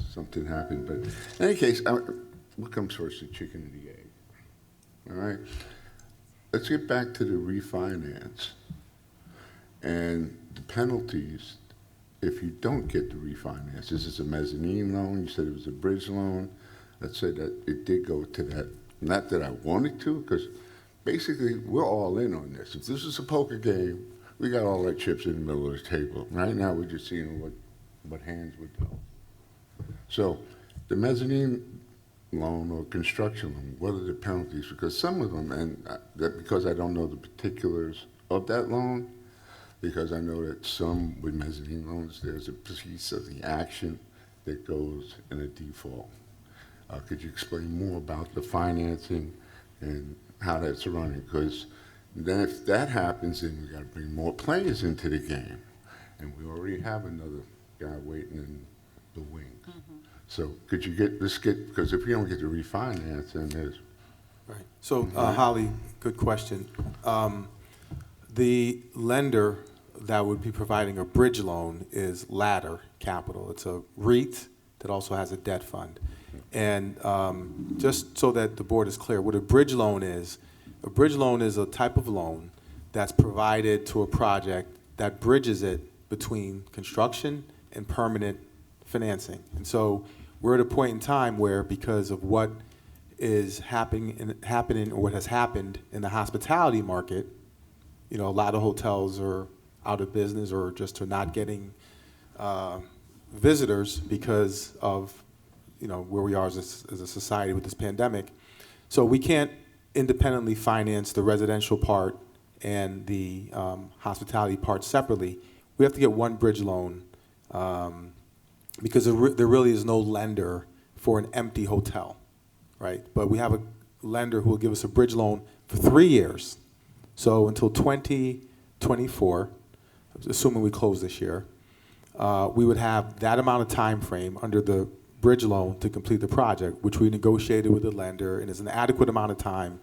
something happened. But in any case, what comes first, the chicken or the egg? All right. Let's get back to the refinance and the penalties if you don't get the refinance. This is a mezzanine loan. You said it was a bridge loan. Let's say that it did go to that. Not that I wanted to, because basically we're all in on this. If this is a poker game, we got all our chips in the middle of the table. Right now we're just seeing what hands would go. So the mezzanine loan or construction loan? What are the penalties? Because some of them, and that because I don't know the particulars of that loan, because I know that some with mezzanine loans, there's a piece of the action that goes in a default. Could you explain more about the financing and how that's running? Because then if that happens, then we got to bring more players into the game. And we already have another guy waiting in the wings. So could you because if you don't get the refinance, then there's. Right. So, Holly, good question. The lender that would be providing a bridge loan is Ladder Capital. It's a REIT that also has a debt fund. And just so that the board is clear, what a bridge loan is a type of loan that's provided to a project that bridges it between construction and permanent financing. And so we're at a point in time where, because of what is happening or what has happened in the hospitality market, a lot of hotels are out of business or just are not getting visitors because of where we are as a society with this pandemic. So we can't independently finance the residential part and the hospitality part separately. We have to get one bridge loan because there really is no lender for an empty hotel, right? But we have a lender who will give us a bridge loan for 3 years. So until 2024, assuming we close this year, we would have that amount of time frame under the bridge loan to complete the project, which we negotiated with the lender, and is an adequate amount of time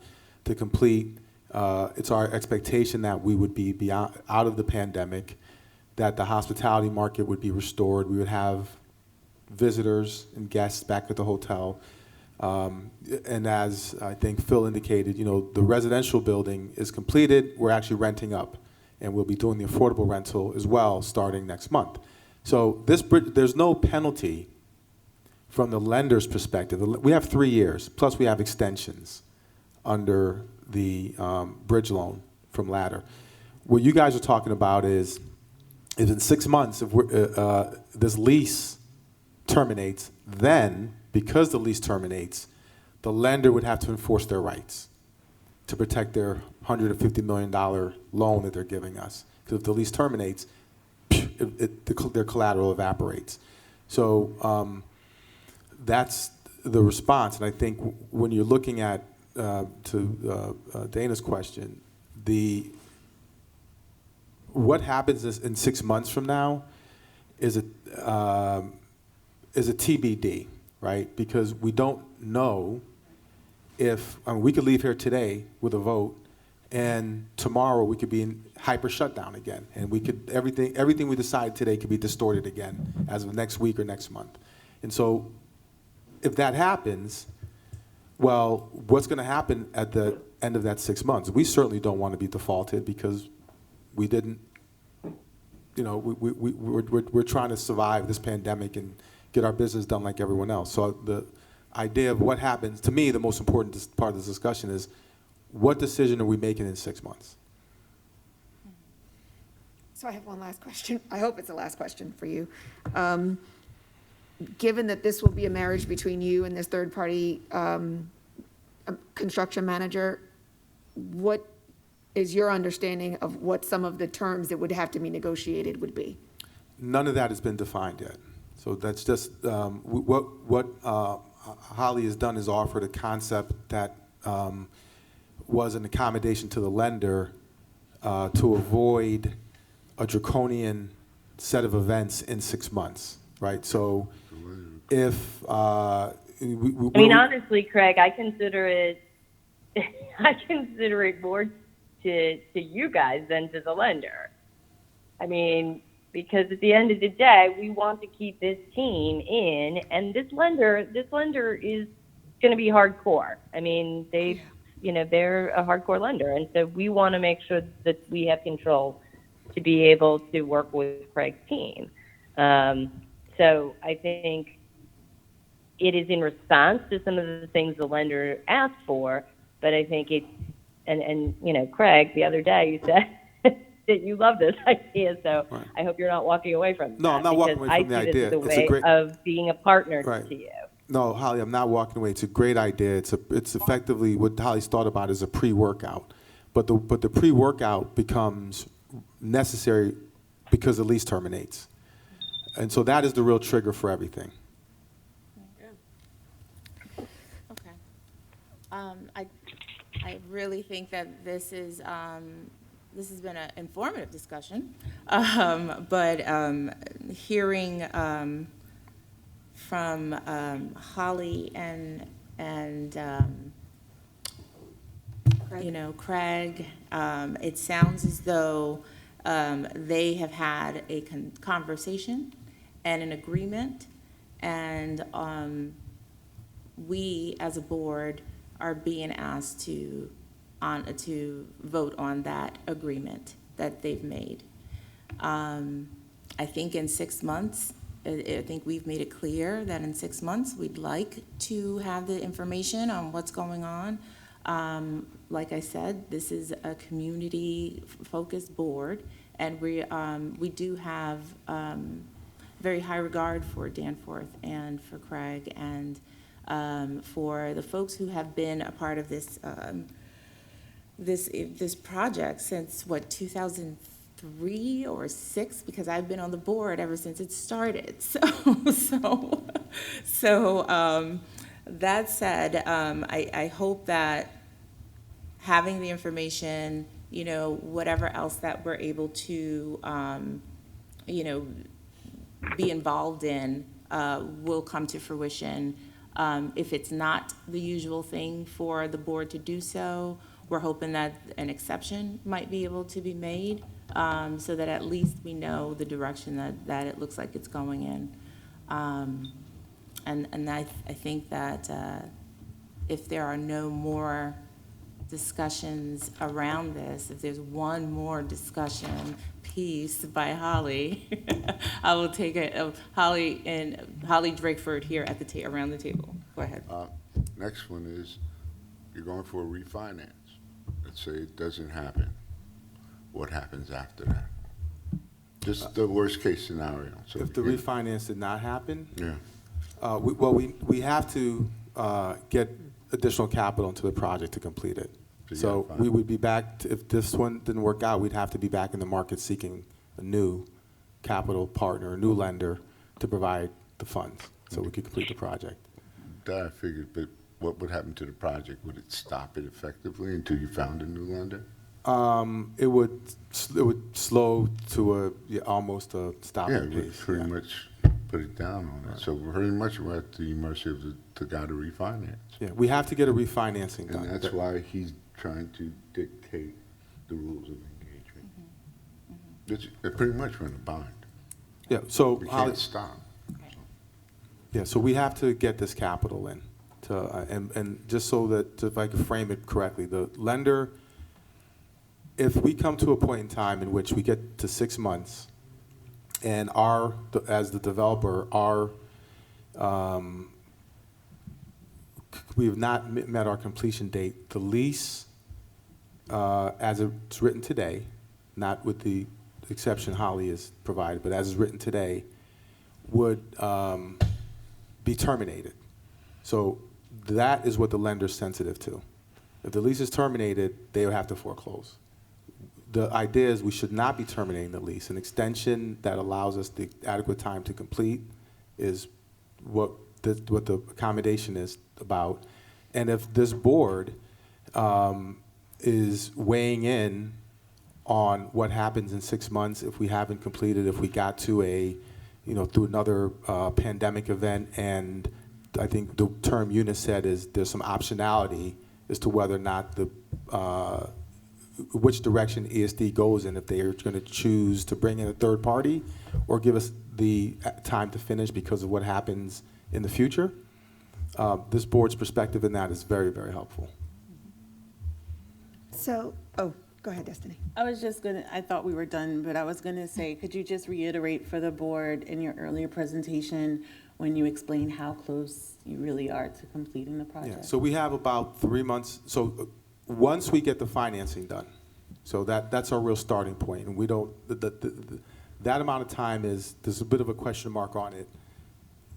to complete. It's our expectation that we would be out of the pandemic, that the hospitality market would be restored. We would have visitors and guests back at the hotel. And as I think Phil indicated, the residential building is completed. We're actually renting up, and we'll be doing the affordable rental as well starting next month. So there's no penalty from the lender's perspective. We have 3 years, plus we have extensions under the bridge loan from Ladder. What you guys are talking about is in 6 months, if this lease terminates, then, because the lease terminates, the lender would have to enforce their rights to protect their $150 million loan that they're giving us. Because if the lease terminates, their collateral evaporates. So that's the response. And I think when you're looking at, to Dana's question, what happens in 6 months from now is a TBD, right? Because we don't know if we could leave here today with a vote, and tomorrow we could be in hyper shutdown again, and we could everything we decide today could be distorted again as of next week or next month. And so, if that happens, well, what's going to happen at the end of that 6 months? We certainly don't want to be defaulted because we didn't. We're trying to survive this pandemic and get our business done like everyone else. So the idea of what happens, to me, the most important part of this discussion is, what decision are we making in 6 months? So I have one last question. I hope it's the last question for you. Given that this will be a marriage between you and this third-party construction manager, what is your understanding of what some of the terms that would have to be negotiated would be? None of that has been defined yet. So that's just what Holly has done is offered a concept that was an accommodation to the lender to avoid a draconian set of events in 6 months, right? So if honestly, Craig, I consider it more to you guys than to the lender. Because at the end of the day, we want to keep this team in, and this lender is going to be hardcore. They're a hardcore lender, and so we want to make sure that we have control to be able to work with Craig's team. So I think it is in response to some of the things the lender asked for, but I think it's, and Craig, the other day you said that you love this idea, so right. I hope you're not walking away from it. No, I'm not walking away from the idea. It's a way of being a partner right. to you. No, Holly, I'm not walking away. It's a great idea. It's effectively what Holly's thought about is a pre-workout. But the pre-workout becomes necessary because the lease terminates. And so that is the real trigger for everything. Okay. I really think that this has been an informative discussion, but hearing from Holly and Craig, it sounds as though they have had a conversation and an agreement, and we as a board are being asked to vote on that agreement that they've made. I think in 6 months, I think we've made it clear that in 6 months, we'd like to have the information on what's going on. Like I said, this is a community-focused board, and we do have very high regard for Danforth and for Craig and for the folks who have been a part of this this project since 2003 or 6, because I've been on the board ever since it started. So that said, I hope that having the information, whatever else that we're able to, be involved in will come to fruition. If it's not the usual thing for the board to do so, we're hoping that an exception might be able to be made, so that at least we know the direction that it looks like it's going in. And I think that if there are no more discussions around this, if there's one more discussion piece by Holly, I will take it. Holly Drakeford here at the around the table. Go ahead. Next one is, you're going for a refinance. Let's say it doesn't happen. What happens after that? Just the worst case scenario. So If the refinance did not happen, yeah. we have to get additional capital into the project to complete it. So we would be back, if this one didn't work out, we'd have to be back in the market seeking a new capital partner, a new lender to provide the funds so we could complete the project. That I figured, but what would happen to the project? Would it stop it effectively until you found a new lender? It would slow to almost a stopping Yeah, pace. pretty much put it down on it. So we're pretty much we're at the mercy of the guy to refinance. Yeah, we have to get a refinancing done. And that's why he's trying to dictate the rules of engagement. They're pretty much we're in a bind. Yeah, so We can't stop. Yeah, so we have to get this capital in, and just so that, if I could frame it correctly, the lender, if we come to a point in time in which we get to 6 months, and as the developer, we have not met our completion date, the lease, as it's written today, not with the exception Holly has provided, but as it's written today, would be terminated. So that is what the lender's sensitive to. If the lease is terminated, they would have to foreclose. The idea is we should not be terminating the lease. An extension that allows us the adequate time to complete is what the accommodation is about. And if this board is weighing in on what happens in 6 months if we haven't completed, if we got to through another pandemic event, and I think the term Eunice said is there's some optionality as to whether or not which direction ESD goes in, if they are going to choose to bring in a third party or give us the time to finish because of what happens in the future. This board's perspective in that is very, very helpful. So, go ahead, Destiny. I thought we were done, but I was gonna say, could you just reiterate for the board in your earlier presentation when you explained how close you really are to completing the project? Yeah, so we have about 3 months. So once we get the financing done, so that's our real starting point, and we don't, that amount of time there's a bit of a question mark on it.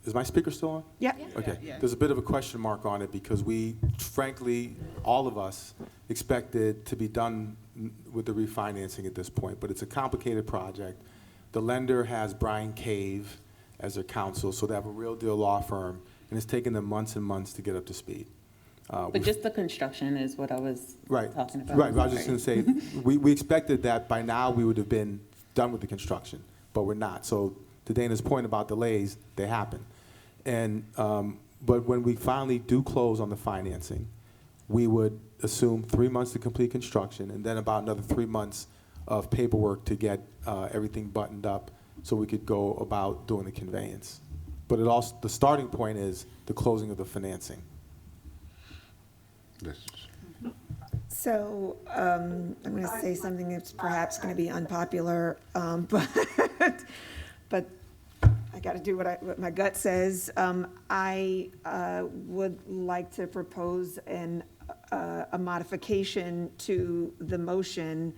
is my speaker still on? Yeah. Okay, there's a bit of a question mark on it because we, frankly, all of us expected to be done with the refinancing at this point, but it's a complicated project. The lender has Brian Cave as their counsel, so they have a real deal law firm, and it's taken them months and months to get up to speed. But just the construction is what I was talking about. Right, I was just gonna say, we expected that by now we would have been done with the construction, but we're not. So to Dana's point about delays, they happen. And, but when we finally do close on the financing, we would assume 3 months to complete construction and then about another 3 months of paperwork to get everything buttoned up so we could go about doing the conveyance. But it also, the starting point is the closing of the financing. Yes. So I'm going to say something that's perhaps going to be unpopular, but I got to do what my gut says. I would like to propose a modification to the motion,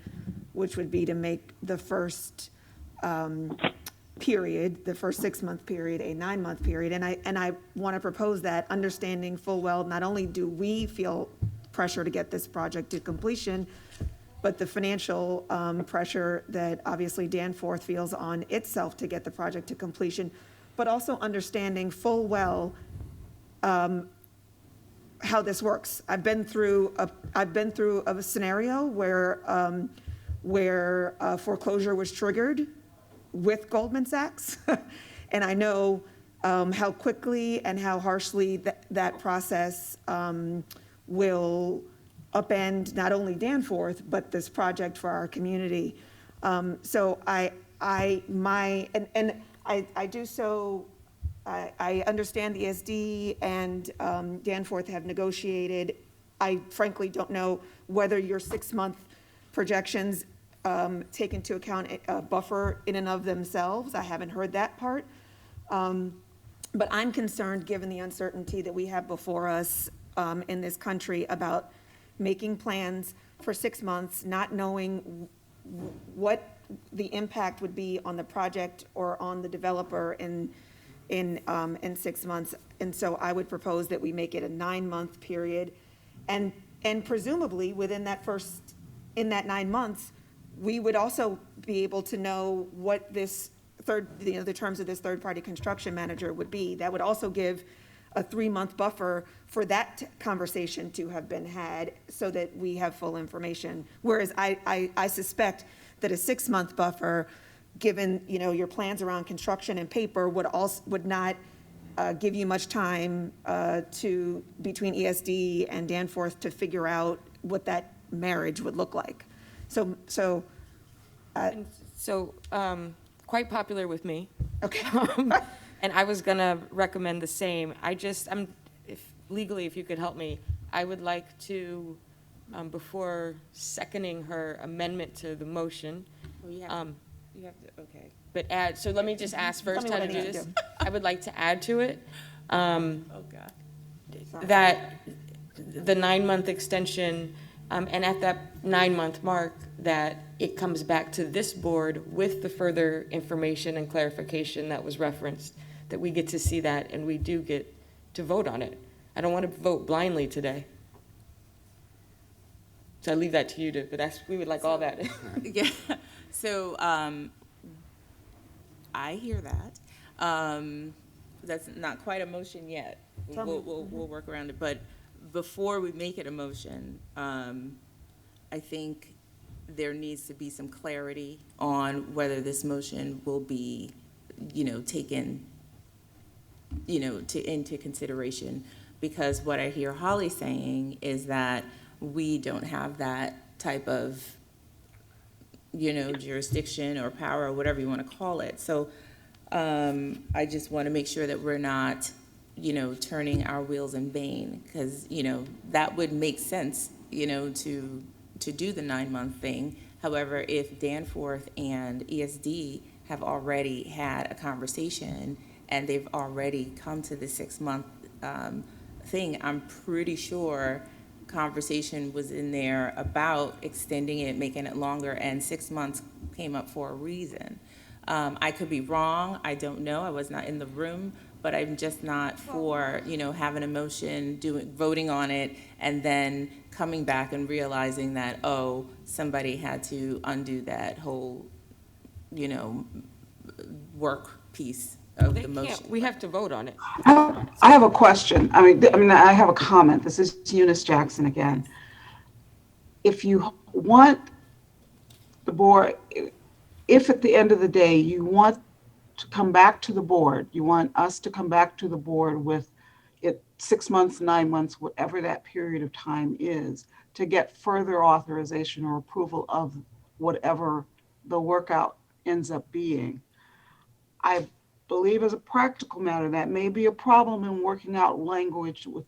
which would be to make the first period, the first 6-month period, a 9-month period. And I want to propose that, understanding full well, not only do we feel pressure to get this project to completion, but the financial pressure that obviously Danforth feels on itself to get the project to completion, but also understanding full well how this works. I've been through a scenario where foreclosure was triggered with Goldman Sachs, and I know how quickly and how harshly that process will upend not only Danforth, but this project for our community. So I understand the ESD and Danforth have negotiated. I frankly don't know whether your 6-month projections take into account a buffer in and of themselves. I haven't heard that part. But I'm concerned, given the uncertainty that we have before us in this country, about making plans for 6 months, not knowing what the impact would be on the project or on the developer in 6 months. And so I would propose that we make it a 9-month period, and presumably within in that 9 months, we would also be able to know what this the terms of this third-party construction manager would be. That would also give a 3-month buffer for that conversation to have been had, so that we have full information. Whereas I suspect that a 6-month buffer, given your plans around construction and paper, would not give you much time between ESD and Danforth to figure out what that marriage would look like. Quite popular with me. Okay. And I was gonna recommend the same. If you could help me, I would like to, before seconding her amendment to the motion. Well, you have to, okay. But so let me just ask first Tell how me to what I do need to this. do. I would like to add to it, Oh, God. that the 9-month extension, and at that 9-month mark, that it comes back to this board with the further information and clarification that was referenced, that we get to see that and we do get to vote on it. I don't want to vote blindly today. So I leave that to you but we would like all that. Yeah, so, I hear that. That's not quite a motion yet. We'll work around it, but before we make it a motion, I think there needs to be some clarity on whether this motion will be, taken, into consideration. Because what I hear Holly saying is that we don't have that type of, jurisdiction or power or whatever you want to call it. So I just want to make sure that we're not, turning our wheels in vain, because, that would make sense, to do the 9-month thing. However, if Danforth and ESD have already had a conversation and they've already come to the 6-month thing, I'm pretty sure conversation was in there about extending it, making it longer, and 6 months came up for a reason. I could be wrong, I don't know, I was not in the room, but I'm just not for, having a motion, voting on it, and then coming back and realizing that, oh, somebody had to undo that whole, work piece of the motion. We have to vote on it. I have a question. I have a comment. This is Eunice Jackson again. If you want the board, if at the end of the day you want to come back to the board, you want us to come back to the board with it 6 months, 9 months, whatever that period of time is, to get further authorization or approval of whatever the workout ends up being. I believe as a practical matter, that may be a problem in working out language with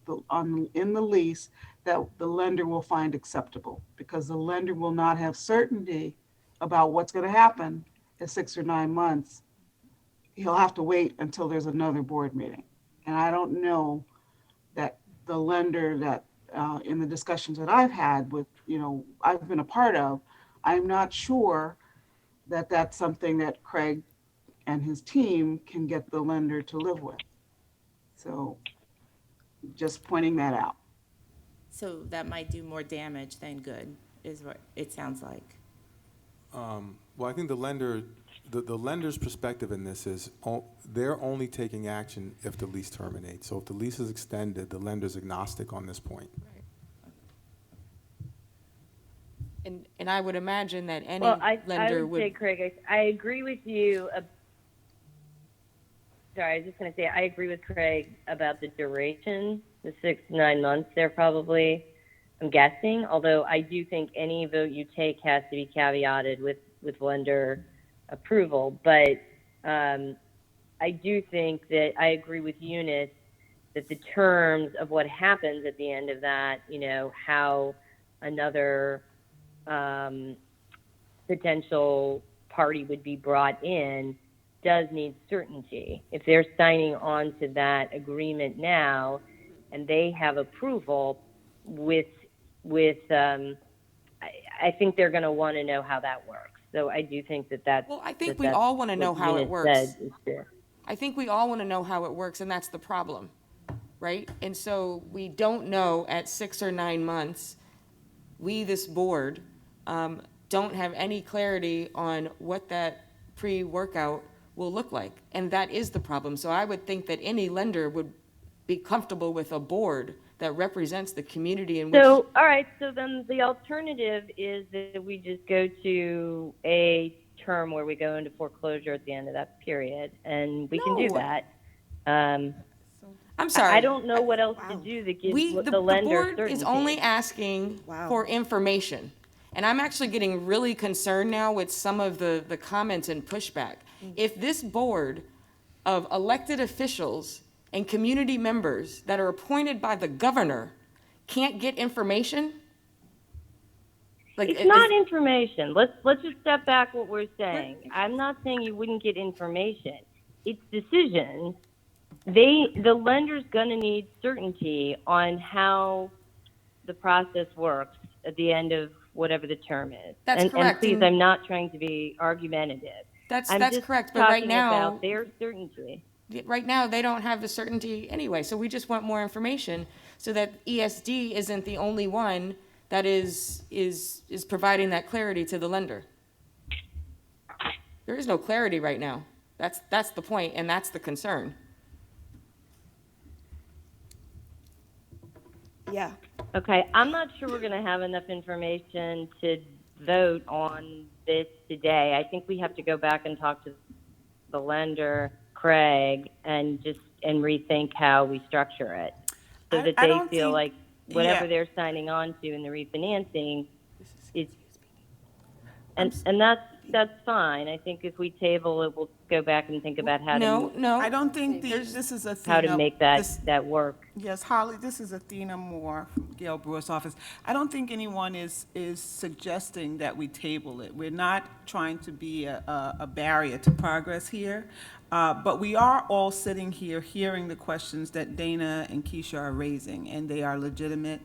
in the lease that the lender will find acceptable, because the lender will not have certainty about what's going to happen in 6 or 9 months. He'll have to wait until there's another board meeting. And I don't know that the lender that in the discussions that I've had with, I've been a part of, I'm not sure that that's something that Craig and his team can get the lender to live with. So just pointing that out. So that might do more damage than good, is what it sounds like. Well, I think the lender's perspective in this is they're only taking action if the lease terminates. So if the lease is extended, the lender's agnostic on this point. And I would imagine that any I lender would say, Craig, I agree with you. Sorry, I was just going to say, I agree with Craig about the duration, the 6 to 9 months there probably, I'm guessing, although I do think any vote you take has to be caveated with lender approval. But I do think that I agree with Eunice that the terms of what happens at the end of that, how another potential party would be brought in does need certainty. If they're signing on to that agreement now and they have approval with I think they're going to want to know how that works. So I do think that's Well, I think we all want to know how it works. I think we all want to know how it works, and that's the problem, right? And so we don't know at 6 or 9 months, this board, don't have any clarity on what that pre-workout will look like. And that is the problem. So I would think that any lender would be comfortable with a board that represents the community in which. So, all right, so then the alternative is that we just go to a term where we go into foreclosure at the end of that period, and we can do that. I'm sorry. I don't know what else to do that gives the lender board certainty. is only asking for information. And I'm actually getting really concerned now with some of the comments and pushback. If this board of elected officials and community members that are appointed by the governor can't get information, it's not information. Let's just step back what we're saying. I'm not saying you wouldn't get information. It's decisions. The lender's going to need certainty on how the process works at the end of whatever the term is. That's correct. And please, I'm not trying to be argumentative. That's I'm correct. But just right now, talking about their certainty. Right now, they don't have the certainty anyway. So we just want more information so that ESD isn't the only one that is providing that clarity to the lender. There is no clarity right now. That's the point, and that's the concern. Yeah. Okay, I'm not sure we're going to have enough information to vote on this today. I think we have to go back and talk to the lender, Craig, and rethink how we structure it so that they feel like whatever they're signing on to in the refinancing is, and that's fine. I think if we table it, we'll go back and think about how No. I don't think this is Athena. how to make that work. Yes, Holly, this is Athena Moore from Gail Brewer's office. I don't think anyone is suggesting that we table it. We're not trying to be a barrier to progress here, but we are all sitting here hearing the questions that Dana and Keisha are raising, and they are legitimate,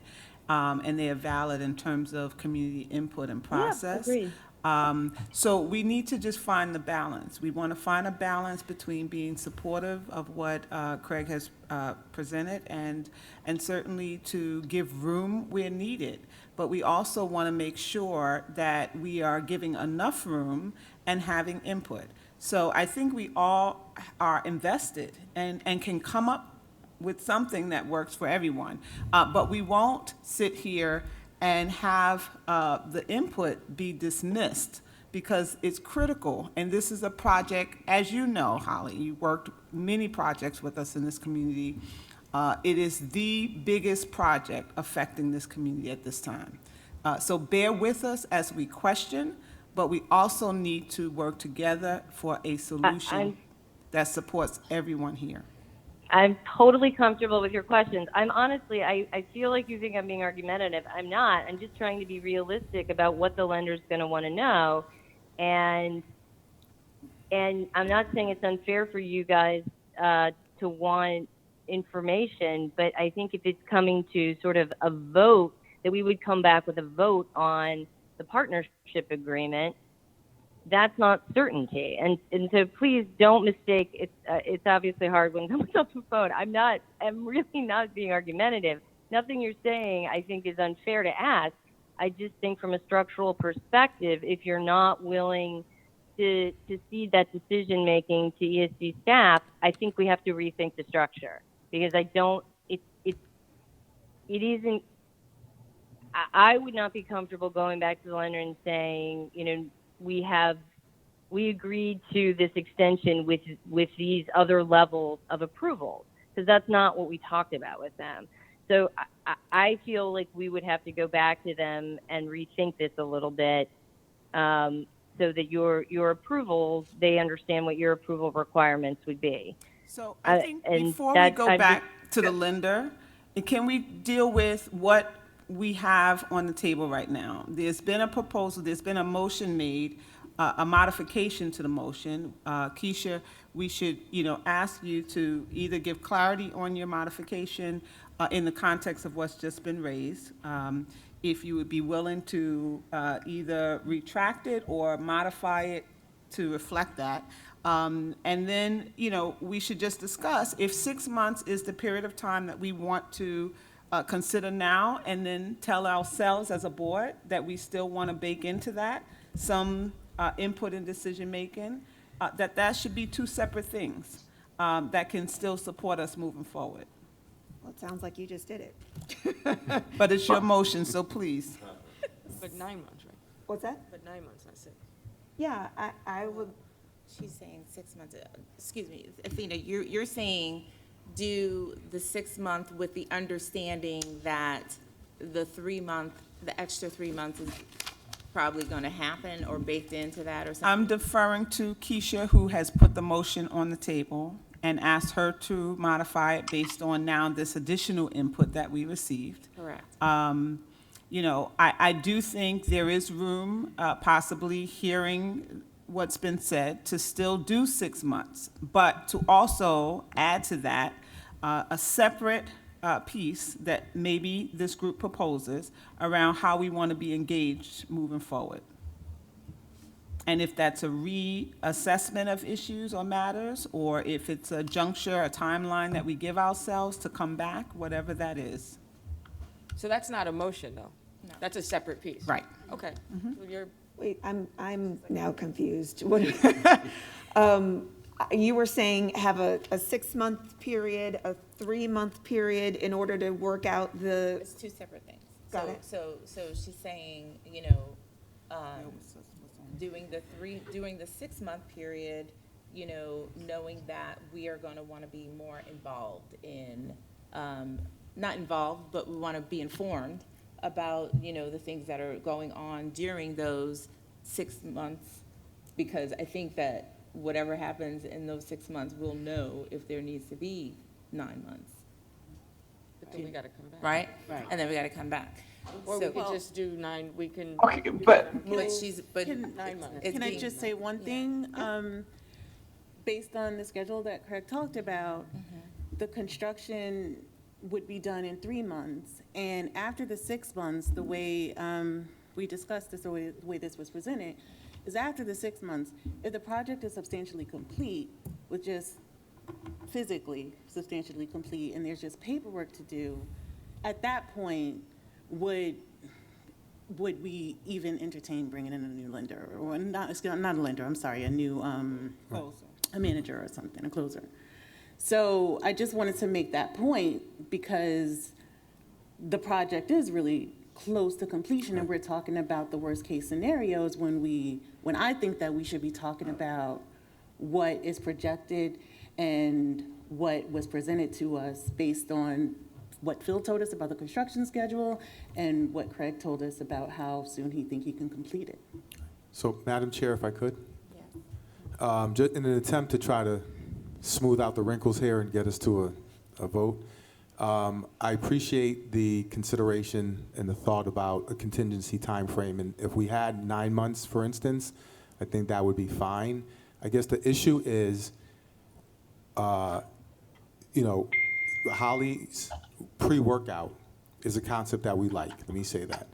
and they are valid in terms of community input and process. Yeah, agreed. So we need to just find the balance. We want to find a balance between being supportive of what Craig has presented and certainly to give room where needed. But we also want to make sure that we are giving enough room and having input. So I think we all are invested and can come up with something that works for everyone. But we won't sit here and have the input be dismissed because it's critical. And this is a project, as you know, Holly, you worked many projects with us in this community. It is the biggest project affecting this community at this time. So bear with us as we question, but we also need to work together for a solution that supports everyone here. I'm totally comfortable with your questions. I'm honestly, I feel like you think I'm being argumentative. I'm not. I'm just trying to be realistic about what the lender's going to want to know. And I'm not saying it's unfair for you guys to want information, but I think if it's coming to sort of a vote, that we would come back with a vote on the partnership agreement. That's not certainty, and so please don't mistake. It's obviously hard when someone's on the phone. I'm really not being argumentative. Nothing you're saying I think is unfair to ask. I just think from a structural perspective, if you're not willing to cede that decision making to ESD staff, I think we have to rethink the structure because I don't. It isn't. I would not be comfortable going back to the lender and saying, we agreed to this extension with these other levels of approvals, because that's not what we talked about with them. So I feel like we would have to go back to them and rethink this a little bit, so that your approvals, they understand what your approval requirements would be. So I think before we go back to the lender, can we deal with what we have on the table right now? There's been a proposal, there's been a motion made, a modification to the motion. Keisha, we should, ask you to either give clarity on your modification in the context of what's just been raised. If you would be willing to either retract it or modify it to reflect that. And then, we should just discuss if 6 months is the period of time that we want to consider now, and then tell ourselves as a board that we still want to bake into that some input in decision-making, that should be two separate things that can still support us moving forward. Well, it sounds like you just did it. But it's your motion, so please. But 9 months, right? What's that? But 9 months, not 6. Yeah, I would. She's saying 6 months. Excuse me, Athena, you're saying do the 6 month with the understanding that the extra 3 months is probably going to happen or baked into that or something? I'm deferring to Keisha, who has put the motion on the table, and asked her to modify it based on now this additional input that we received. Correct. I do think there is room, possibly hearing what's been said, to still do 6 months, but to also add to that a separate piece that maybe this group proposes around how we want to be engaged moving forward. And if that's a reassessment of issues or matters, or if it's a juncture, a timeline that we give ourselves to come back, whatever that is. So that's not a motion, though? No. That's a separate piece? Right. Okay. So you're. Wait, I'm now confused. What? You were saying have a 6 month period, a 3 month period in order to work out the. It's two separate things. Got it. So she's saying, doing the 6 month period, knowing that we are going to want to be more involved in, not involved, but we want to be informed about, the things that are going on during those 6 months, because I think that whatever happens in those 6 months, we'll know if there needs to be 9 months. But then we got to come back. Right? And then we got to come back. Or we could just do 9, we can. Okay, but Can 9 months. it's Can I being- just say one thing? Based on the schedule that Craig talked about, the construction would be done in 3 months. And after the 6 months, the way we discussed this, the way this was presented, is after the 6 months, if the project is substantially complete, with just physically substantially complete, and there's just paperwork to do, at that point, would we even entertain bringing in a new lender, or not a lender, I'm sorry, a new, a manager or something, a closer? So I just wanted to make that point, because the project is really close to completion, and we're talking about the worst case scenarios when I think that we should be talking about what is projected and what was presented to us based on what Phil told us about the construction schedule and what Craig told us about how soon he think he can complete it. So, Madam Chair, if I could? Just in an attempt to try to smooth out the wrinkles here and get us to a vote, I appreciate the consideration and the thought about a contingency time frame. And if we had 9 months, for instance, I think that would be fine. I guess the issue is, Holly's pre-workout is a concept that we like. Let me say that.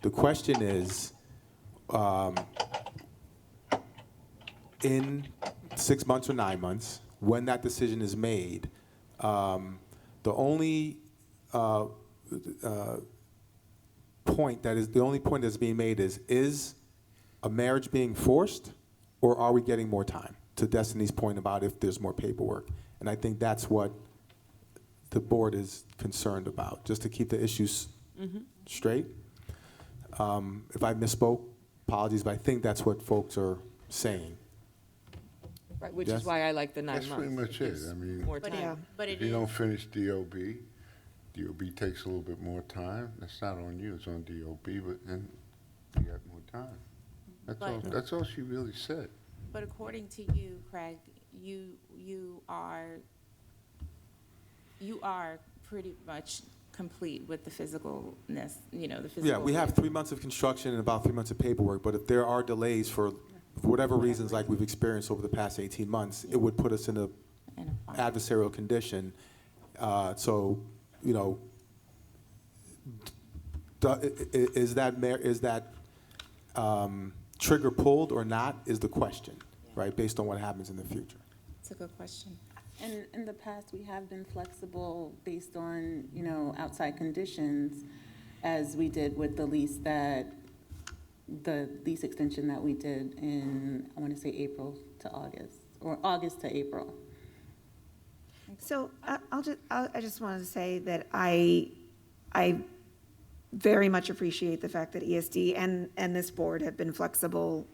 The question is, in 6 months or 9 months, when that decision is made, the only point that's being made is a marriage being forced, or are we getting more time? To Destiny's point about if there's more paperwork, and I think that's what the board is concerned about, just to keep the issues straight. If I misspoke, apologies, but I think that's what folks are saying. Right, which Yes? is why I like the 9 months. That's pretty much it. I mean, More time. But if you don't finish DOB, DOB takes a little bit more time. That's not on you, it's on DOB, but then you got more time. That's all she really said. But according to you, Craig, you are pretty much complete with the physicalness, the physical. Yeah, we have 3 months of construction and about 3 months of paperwork, but if there are delays for whatever reasons like we've experienced over the past 18 months, it would put us in a adversarial condition. Is that trigger pulled or not is the question, right, based on what happens in the future. It's a good question. And in the past, we have been flexible based on, outside conditions, as we did with the lease extension that we did in, I want to say April to August, or August to April. So I just wanted to say that I very much appreciate the fact that ESD and this board have been flexible.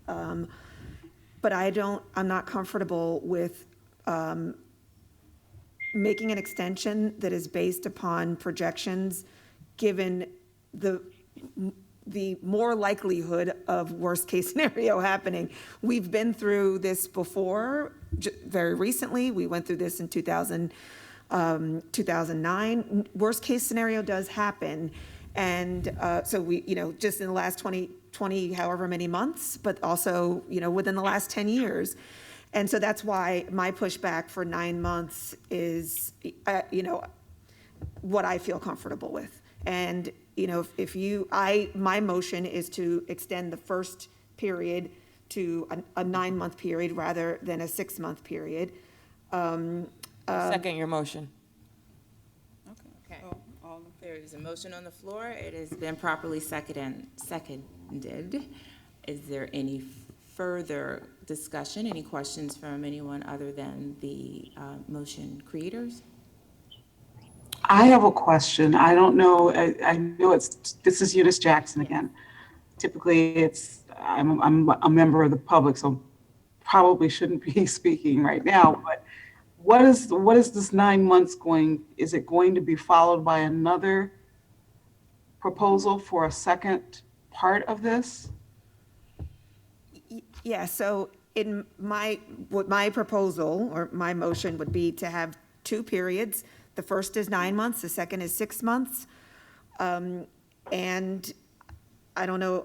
But I'm not comfortable with making an extension that is based upon projections, given the more likelihood of worst case scenario happening. We've been through this before, very recently. We went through this in 2009. Worst case scenario does happen. And so we, just in the last 20 however many months, but also, within the last 10 years. And so that's why my pushback for 9 months is, what I feel comfortable with. And, my motion is to extend the first period to a 9-month period rather than a 6-month period. Second your motion. Okay. There is a motion on the floor. It has been properly seconded. Is there any further discussion, any questions from anyone other than the motion creators? I have a question. I don't know, I know this is Eunice Jackson again. Typically, I'm a member of the public, so probably shouldn't be speaking right now, but what is this 9 months is it going to be followed by another proposal for a second part of this? Yeah, so what my proposal or my motion would be to have 2 periods. The first is 9 months, the second is 6 months. And I don't know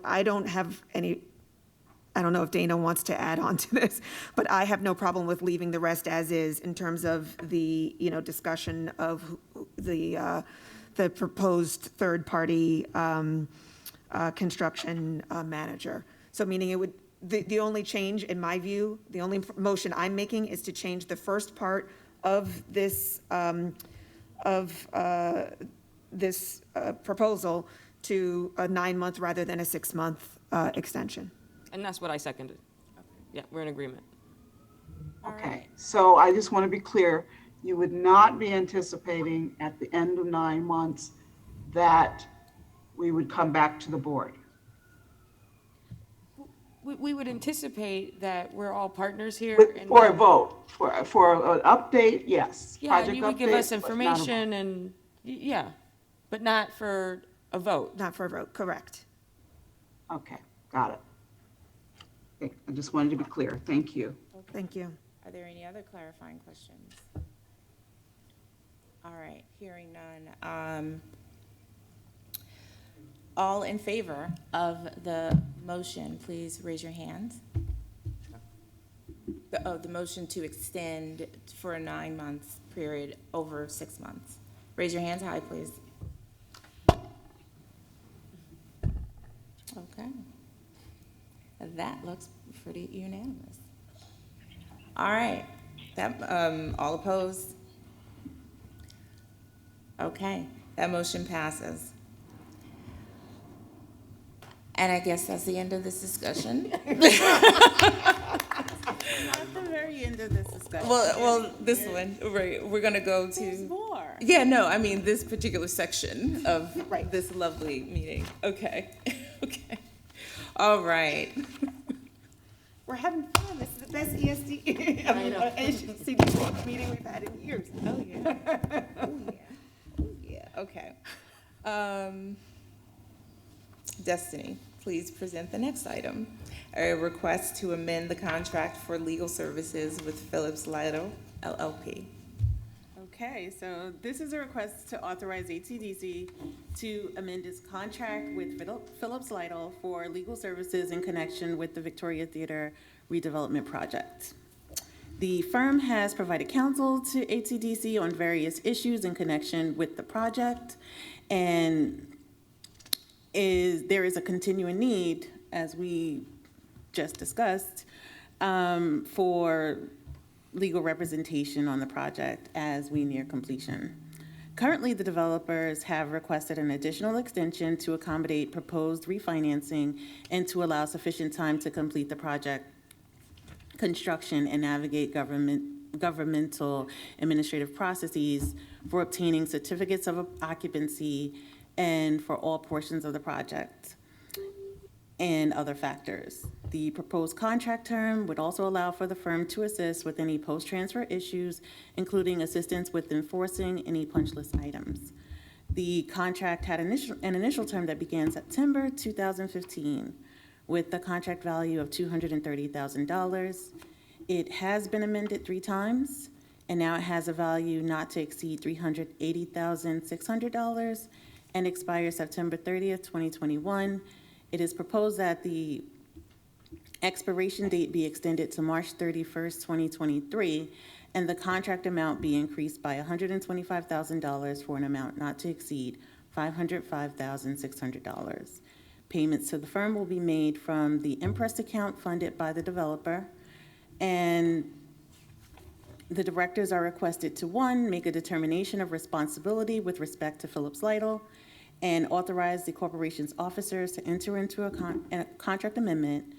if Dana wants to add on to this, but I have no problem with leaving the rest as is in terms of the, discussion of the proposed third-party construction manager. So meaning it would, the only change in my view, the only motion I'm making is to change the first part of this, proposal to a 9-month rather than a 6-month extension. And that's what I seconded. Yeah, we're in agreement. Okay, so I just want to be clear, you would not be anticipating at the end of 9 months that we would come back to the board? We would anticipate that we're all partners here. For a vote, for an update, yes. Yeah, and Project you would give us update, but not a vote. information and, yeah, but not for a vote. Not for a vote, correct. Okay, got it. Okay, I just wanted to be clear. Thank you. Thank you. Are there any other clarifying questions? All right, hearing none. All in favor of the motion, please raise your hands. The motion to extend for a 9-month period over 6 months. Raise your hands high, please. Okay. That looks pretty unanimous. All right, all opposed? Okay, that motion passes. And I guess that's the end of this discussion. Not the very end of this discussion. Well, this one, right, we're gonna go to. There's more. Yeah, no, I mean, this particular section of this lovely meeting. Okay, okay. All right. We're having fun. This is the best ESD, HCD meeting we've had in years. Oh, yeah. Oh, yeah. Oh, yeah, okay. Destiny, please present the next item. A request to amend the contract for legal services with Phillips Lytle LLP. Okay, so this is a request to authorize Atdc to amend its contract with Phillips Lytle for legal services in connection with the Victoria Theater redevelopment project. The firm has provided counsel to Atdc on various issues in connection with the project, and there is a continuing need, as we just discussed, for legal representation on the project as we near completion. Currently, the developers have requested an additional extension to accommodate proposed refinancing and to allow sufficient time to complete the project construction and navigate governmental administrative processes for obtaining certificates of occupancy and for all portions of the project and other factors. The proposed contract term would also allow for the firm to assist with any post-transfer issues, including assistance with enforcing any punch list items. The contract had an initial term that began September 2015 with the contract value of $230,000. It has been amended 3 times, and now it has a value not to exceed $380,600 and expires September 30th, 2021. It is proposed that the expiration date be extended to March 31st, 2023, and the contract amount be increased by $125,000 for an amount not to exceed $505,600. Payments to the firm will be made from the imprest account funded by the developer, and the directors are requested to, 1, make a determination of responsibility with respect to Phillips Lytle, and authorize the corporation's officers to enter into a contract amendment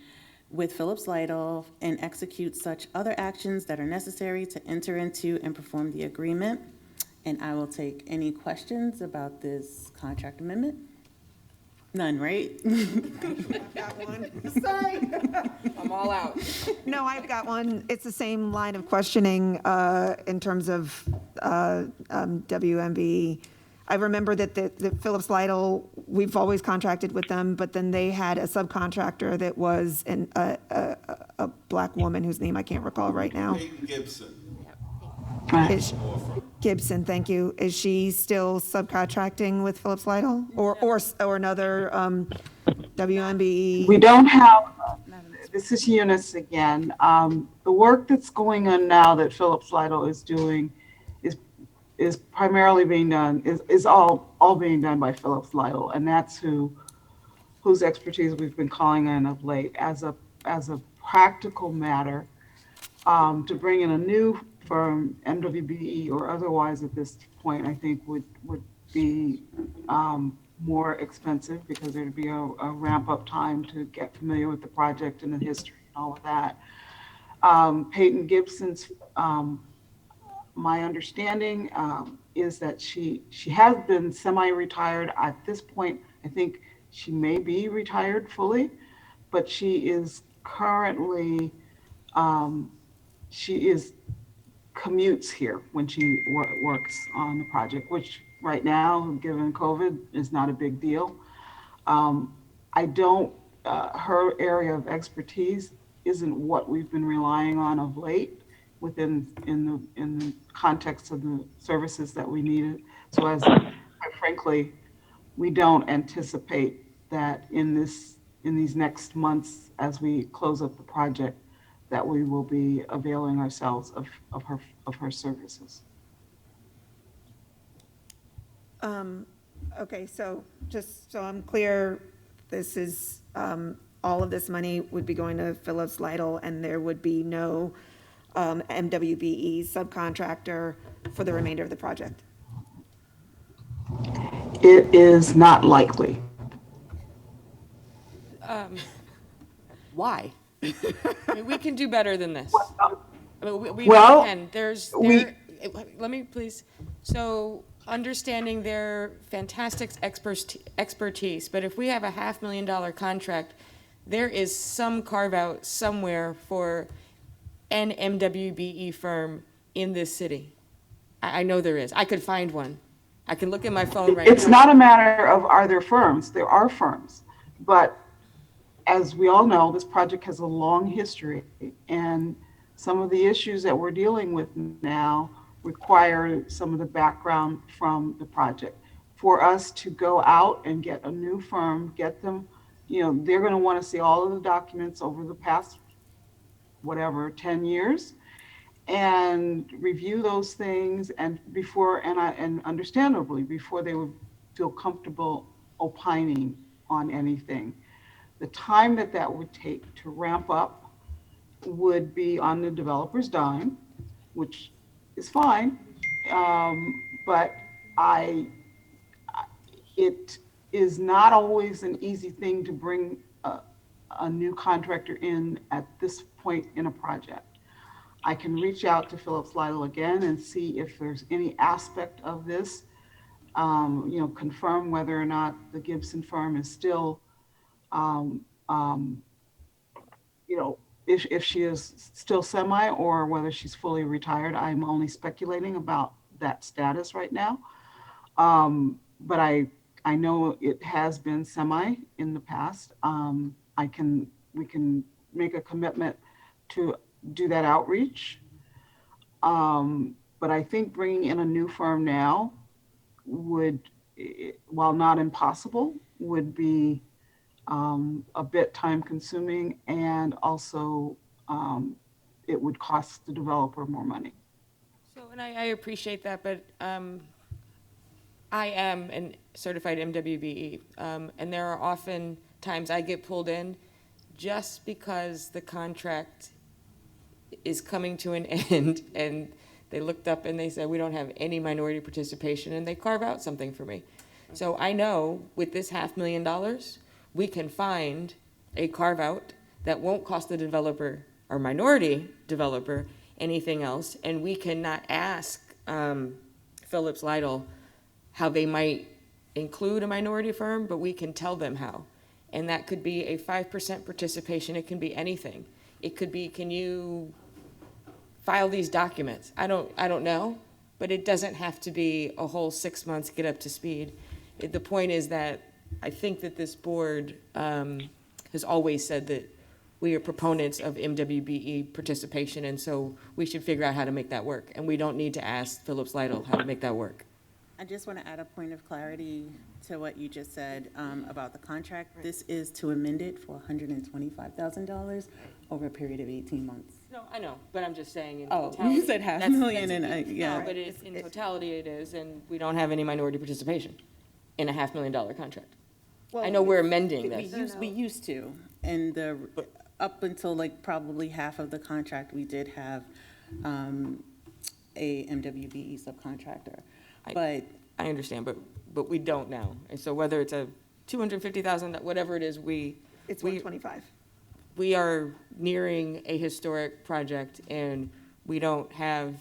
with Phillips Lytle and execute such other actions that are necessary to enter into and perform the agreement. And I will take any questions about this contract amendment. None, right? I've got one. Sorry. I'm all out. No, I've got one. It's the same line of questioning in terms of WMB. I remember that the Phillips Lytle, we've always contracted with them, but then they had a subcontractor that was a black woman whose name I can't recall right now. Gibson. Gibson, thank you. Is she still subcontracting with Phillips Lytle or another WMB? We don't have, this is Eunice again. The work that's going on now that Phillips Lytle is doing is primarily being done, is all being done by Phillips Lytle, and that's who whose expertise we've been calling in of late. As a practical matter, to bring in a new firm, MWBE or otherwise at this point, I think would be more expensive because there'd be a ramp up time to get familiar with the project and the history and all of that. Peyton Gibson's, my understanding is that she has been semi-retired at this point. I think she may be retired fully, but she is currently, she is commutes here when she works on the project, which right now, given COVID, is not a big deal. I don't, her area of expertise isn't what we've been relying on of late in the context of the services that we needed. So as quite frankly, we don't anticipate that in these next months, as we close up the project, that we will be availing ourselves of her services. Okay, so just so I'm clear, this is, all of this money would be going to Phillips Lytle, and there would be no MWBE subcontractor for the remainder of the project? It is not likely. Why? I mean, we can do better than this. I mean, we Well, can. Let me please. So understanding their fantastic expertise, but if we have a $500,000 contract, there is some carve out somewhere for an MWBE firm in this city. I know there is. I could find one. I can look at my phone right now. It's not a matter of are there firms. There are firms, but as we all know, this project has a long history, and some of the issues that we're dealing with now require some of the background from the project. For us to go out and get a new firm, get them, they're going to want to see all of the documents over the past, 10 years, and review those things, and understandably, before they would feel comfortable opining on anything. The time that would take to ramp up would be on the developer's dime, which is fine, but it is not always an easy thing to bring a new contractor in at this point in a project. I can reach out to Phillips Lytle again and see if there's any aspect of this, confirm whether or not the Gibson firm is still, if she is still semi or whether she's fully retired. I'm only speculating about that status right now. But I know it has been semi in the past. We can make a commitment to do that outreach. But I think bringing in a new firm now would, while not impossible, would be a bit time consuming, and also it would cost the developer more money. So, and I appreciate that, but I am a certified MWBE, and there are often times I get pulled in just because the contract is coming to an end, and they looked up and they said, we don't have any minority participation, and they carve out something for me. So I know with this $500,000, we can find a carve out that won't cost the developer or minority developer anything else, and we cannot ask Phillips Lytle how they might include a minority firm, but we can tell them how. And that could be a 5% participation. It can be anything. It could be, can you file these documents? I don't know, but it doesn't have to be a whole 6 months, get up to speed. The point is that I think that this board has always said that we are proponents of MWBE participation, and so we should figure out how to make that work. And we don't need to ask Phillips Lytle how to make that work. I just want to add a point of clarity to what you just said about the contract. This is to amend it for $125,000 over a period of 18 months. No, I know, but I'm just saying in Oh, totality. you said $500,000 and yeah. No, but in totality it is, and we don't have any minority participation in a $500,000 contract. I know we're amending We this. used to, and up until like probably half of the contract, we did have a MWBE subcontractor. But I understand, but we don't now. And so whether it's a 250,000, whatever it is, It's 125. we are nearing a historic project, and we don't have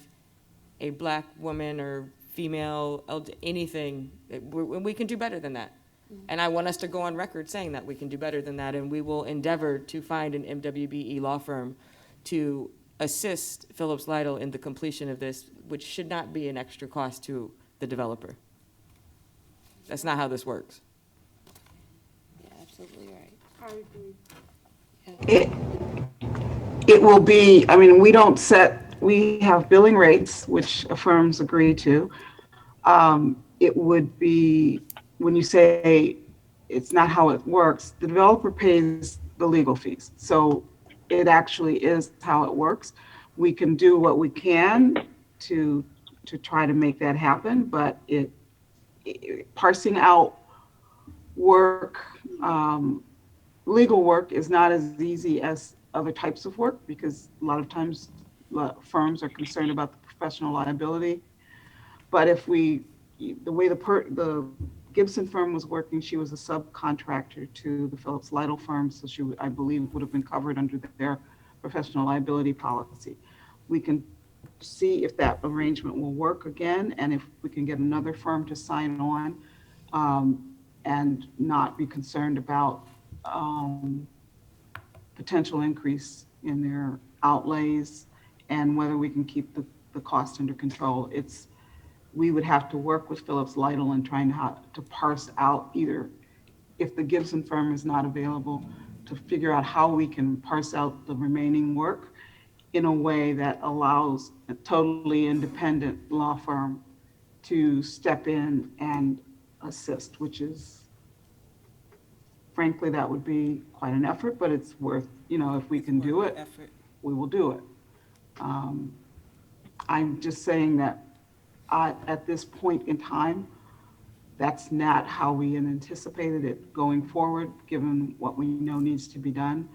a black woman or female, anything. We can do better than that. And I want us to go on record saying that we can do better than that, and we will endeavor to find an MWBE law firm to assist Phillips Lytle in the completion of this, which should not be an extra cost to the developer. That's not how this works. Yeah, absolutely right. I agree. It will be, I mean, we have billing rates, which firms agree to. It would be, when you say it's not how it works, the developer pays the legal fees. So it actually is how it works. We can do what we can to try to make that happen, but parsing out work, legal work is not as easy as other types of work, because a lot of times firms are concerned about the professional liability. But the way the Gibson firm was working, she was a subcontractor to the Phillips Lytle firm, so she, I believe, would have been covered under their professional liability policy. We can see if that arrangement will work again, and if we can get another firm to sign on, and not be concerned about potential increase in their outlays, and whether we can keep the cost under control. We would have to work with Phillips Lytle in trying to parse out, either if the Gibson firm is not available, to figure out how we can parse out the remaining work in a way that allows a totally independent law firm to step in and assist, which is, frankly, that would be quite an effort, but it's worth, if we can do it, we will do it. I'm just saying that at this point in time, that's not how we anticipated it going forward, given what we know needs to be done.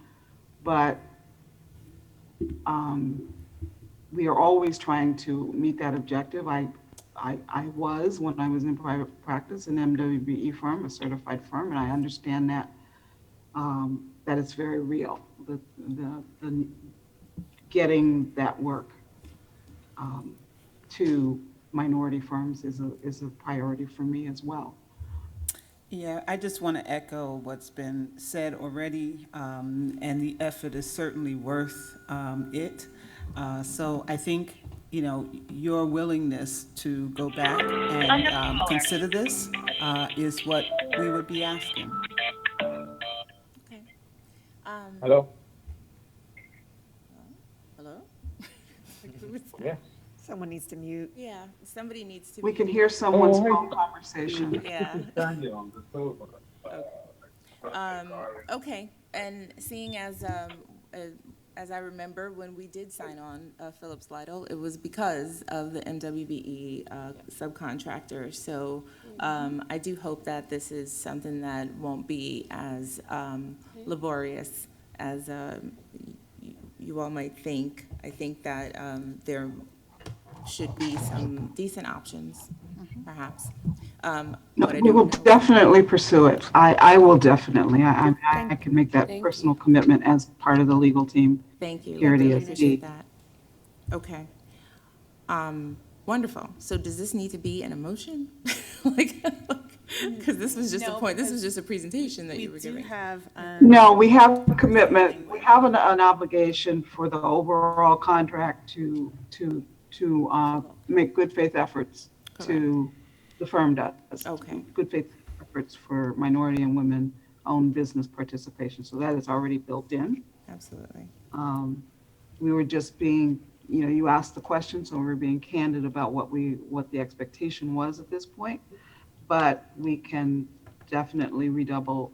But we are always trying to meet that objective. I was, when I was in private practice, an MWBE firm, a certified firm, and I understand that that it's very real. The getting that work to minority firms is a priority for me as well. Yeah, I just want to echo what's been said already, and the effort is certainly worth it. So I think, your willingness to go back and consider this is what we would be asking. Okay. Hello? Hello? Yeah. Someone needs to mute. Yeah, somebody needs to. We can hear someone's phone conversation. Yeah. Okay, and seeing as I remember, when we did sign on Phillips Lytle, it was because of the MWBE subcontractor. So I do hope that this is something that won't be as laborious as you all might think. I think that there should be some decent options, perhaps. We will definitely pursue it. I will definitely. I can make that personal commitment as part of the legal team. Thank you. Here at I really ESD. appreciate that. Okay. Wonderful. So does this need to be an emotion? Because this was just a point, this was just a presentation that you were giving. No, we have a commitment. We have an obligation for the overall contract to make good faith efforts. To the firm does. Okay. Good faith efforts for minority and women-owned business participation. So that is already built in. Absolutely. We were just being, you asked the question, so we're being candid about what the expectation was at this point. But we can definitely redouble,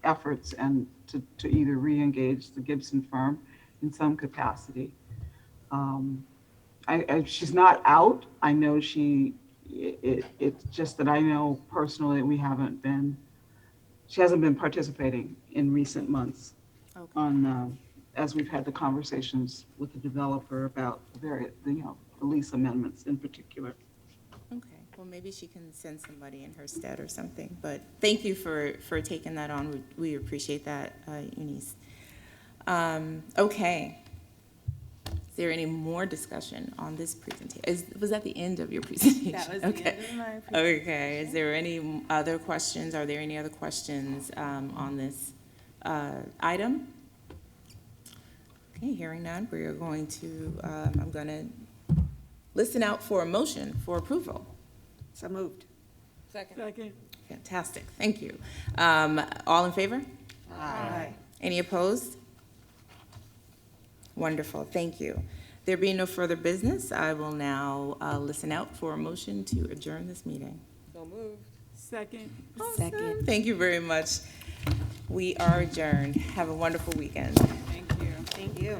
efforts and to either re-engage the Gibson firm in some capacity. She's not out. I know it's just that I know personally we haven't been she hasn't been participating in recent months Okay. on, as we've had the conversations with the developer about the lease amendments in particular. Okay, well, maybe she can send somebody in her stead or something, but thank you for taking that on. We appreciate that, Eunice. Okay. Is there any more discussion on this presentation? Was that the end of your presentation? That was the Okay. end of my presentation. Okay, is there any other questions? Are there any other questions on this item? Okay, hearing none, we are going to, I'm going to listen out for a motion for approval. So moved. Second. Fantastic, thank you. All in favor? Aye. Any opposed? Wonderful, thank you. There being no further business, I will now listen out for a motion to adjourn this meeting. So moved. Second. Awesome. Thank you very much. We are adjourned. Have a wonderful weekend. Thank you. Thank you.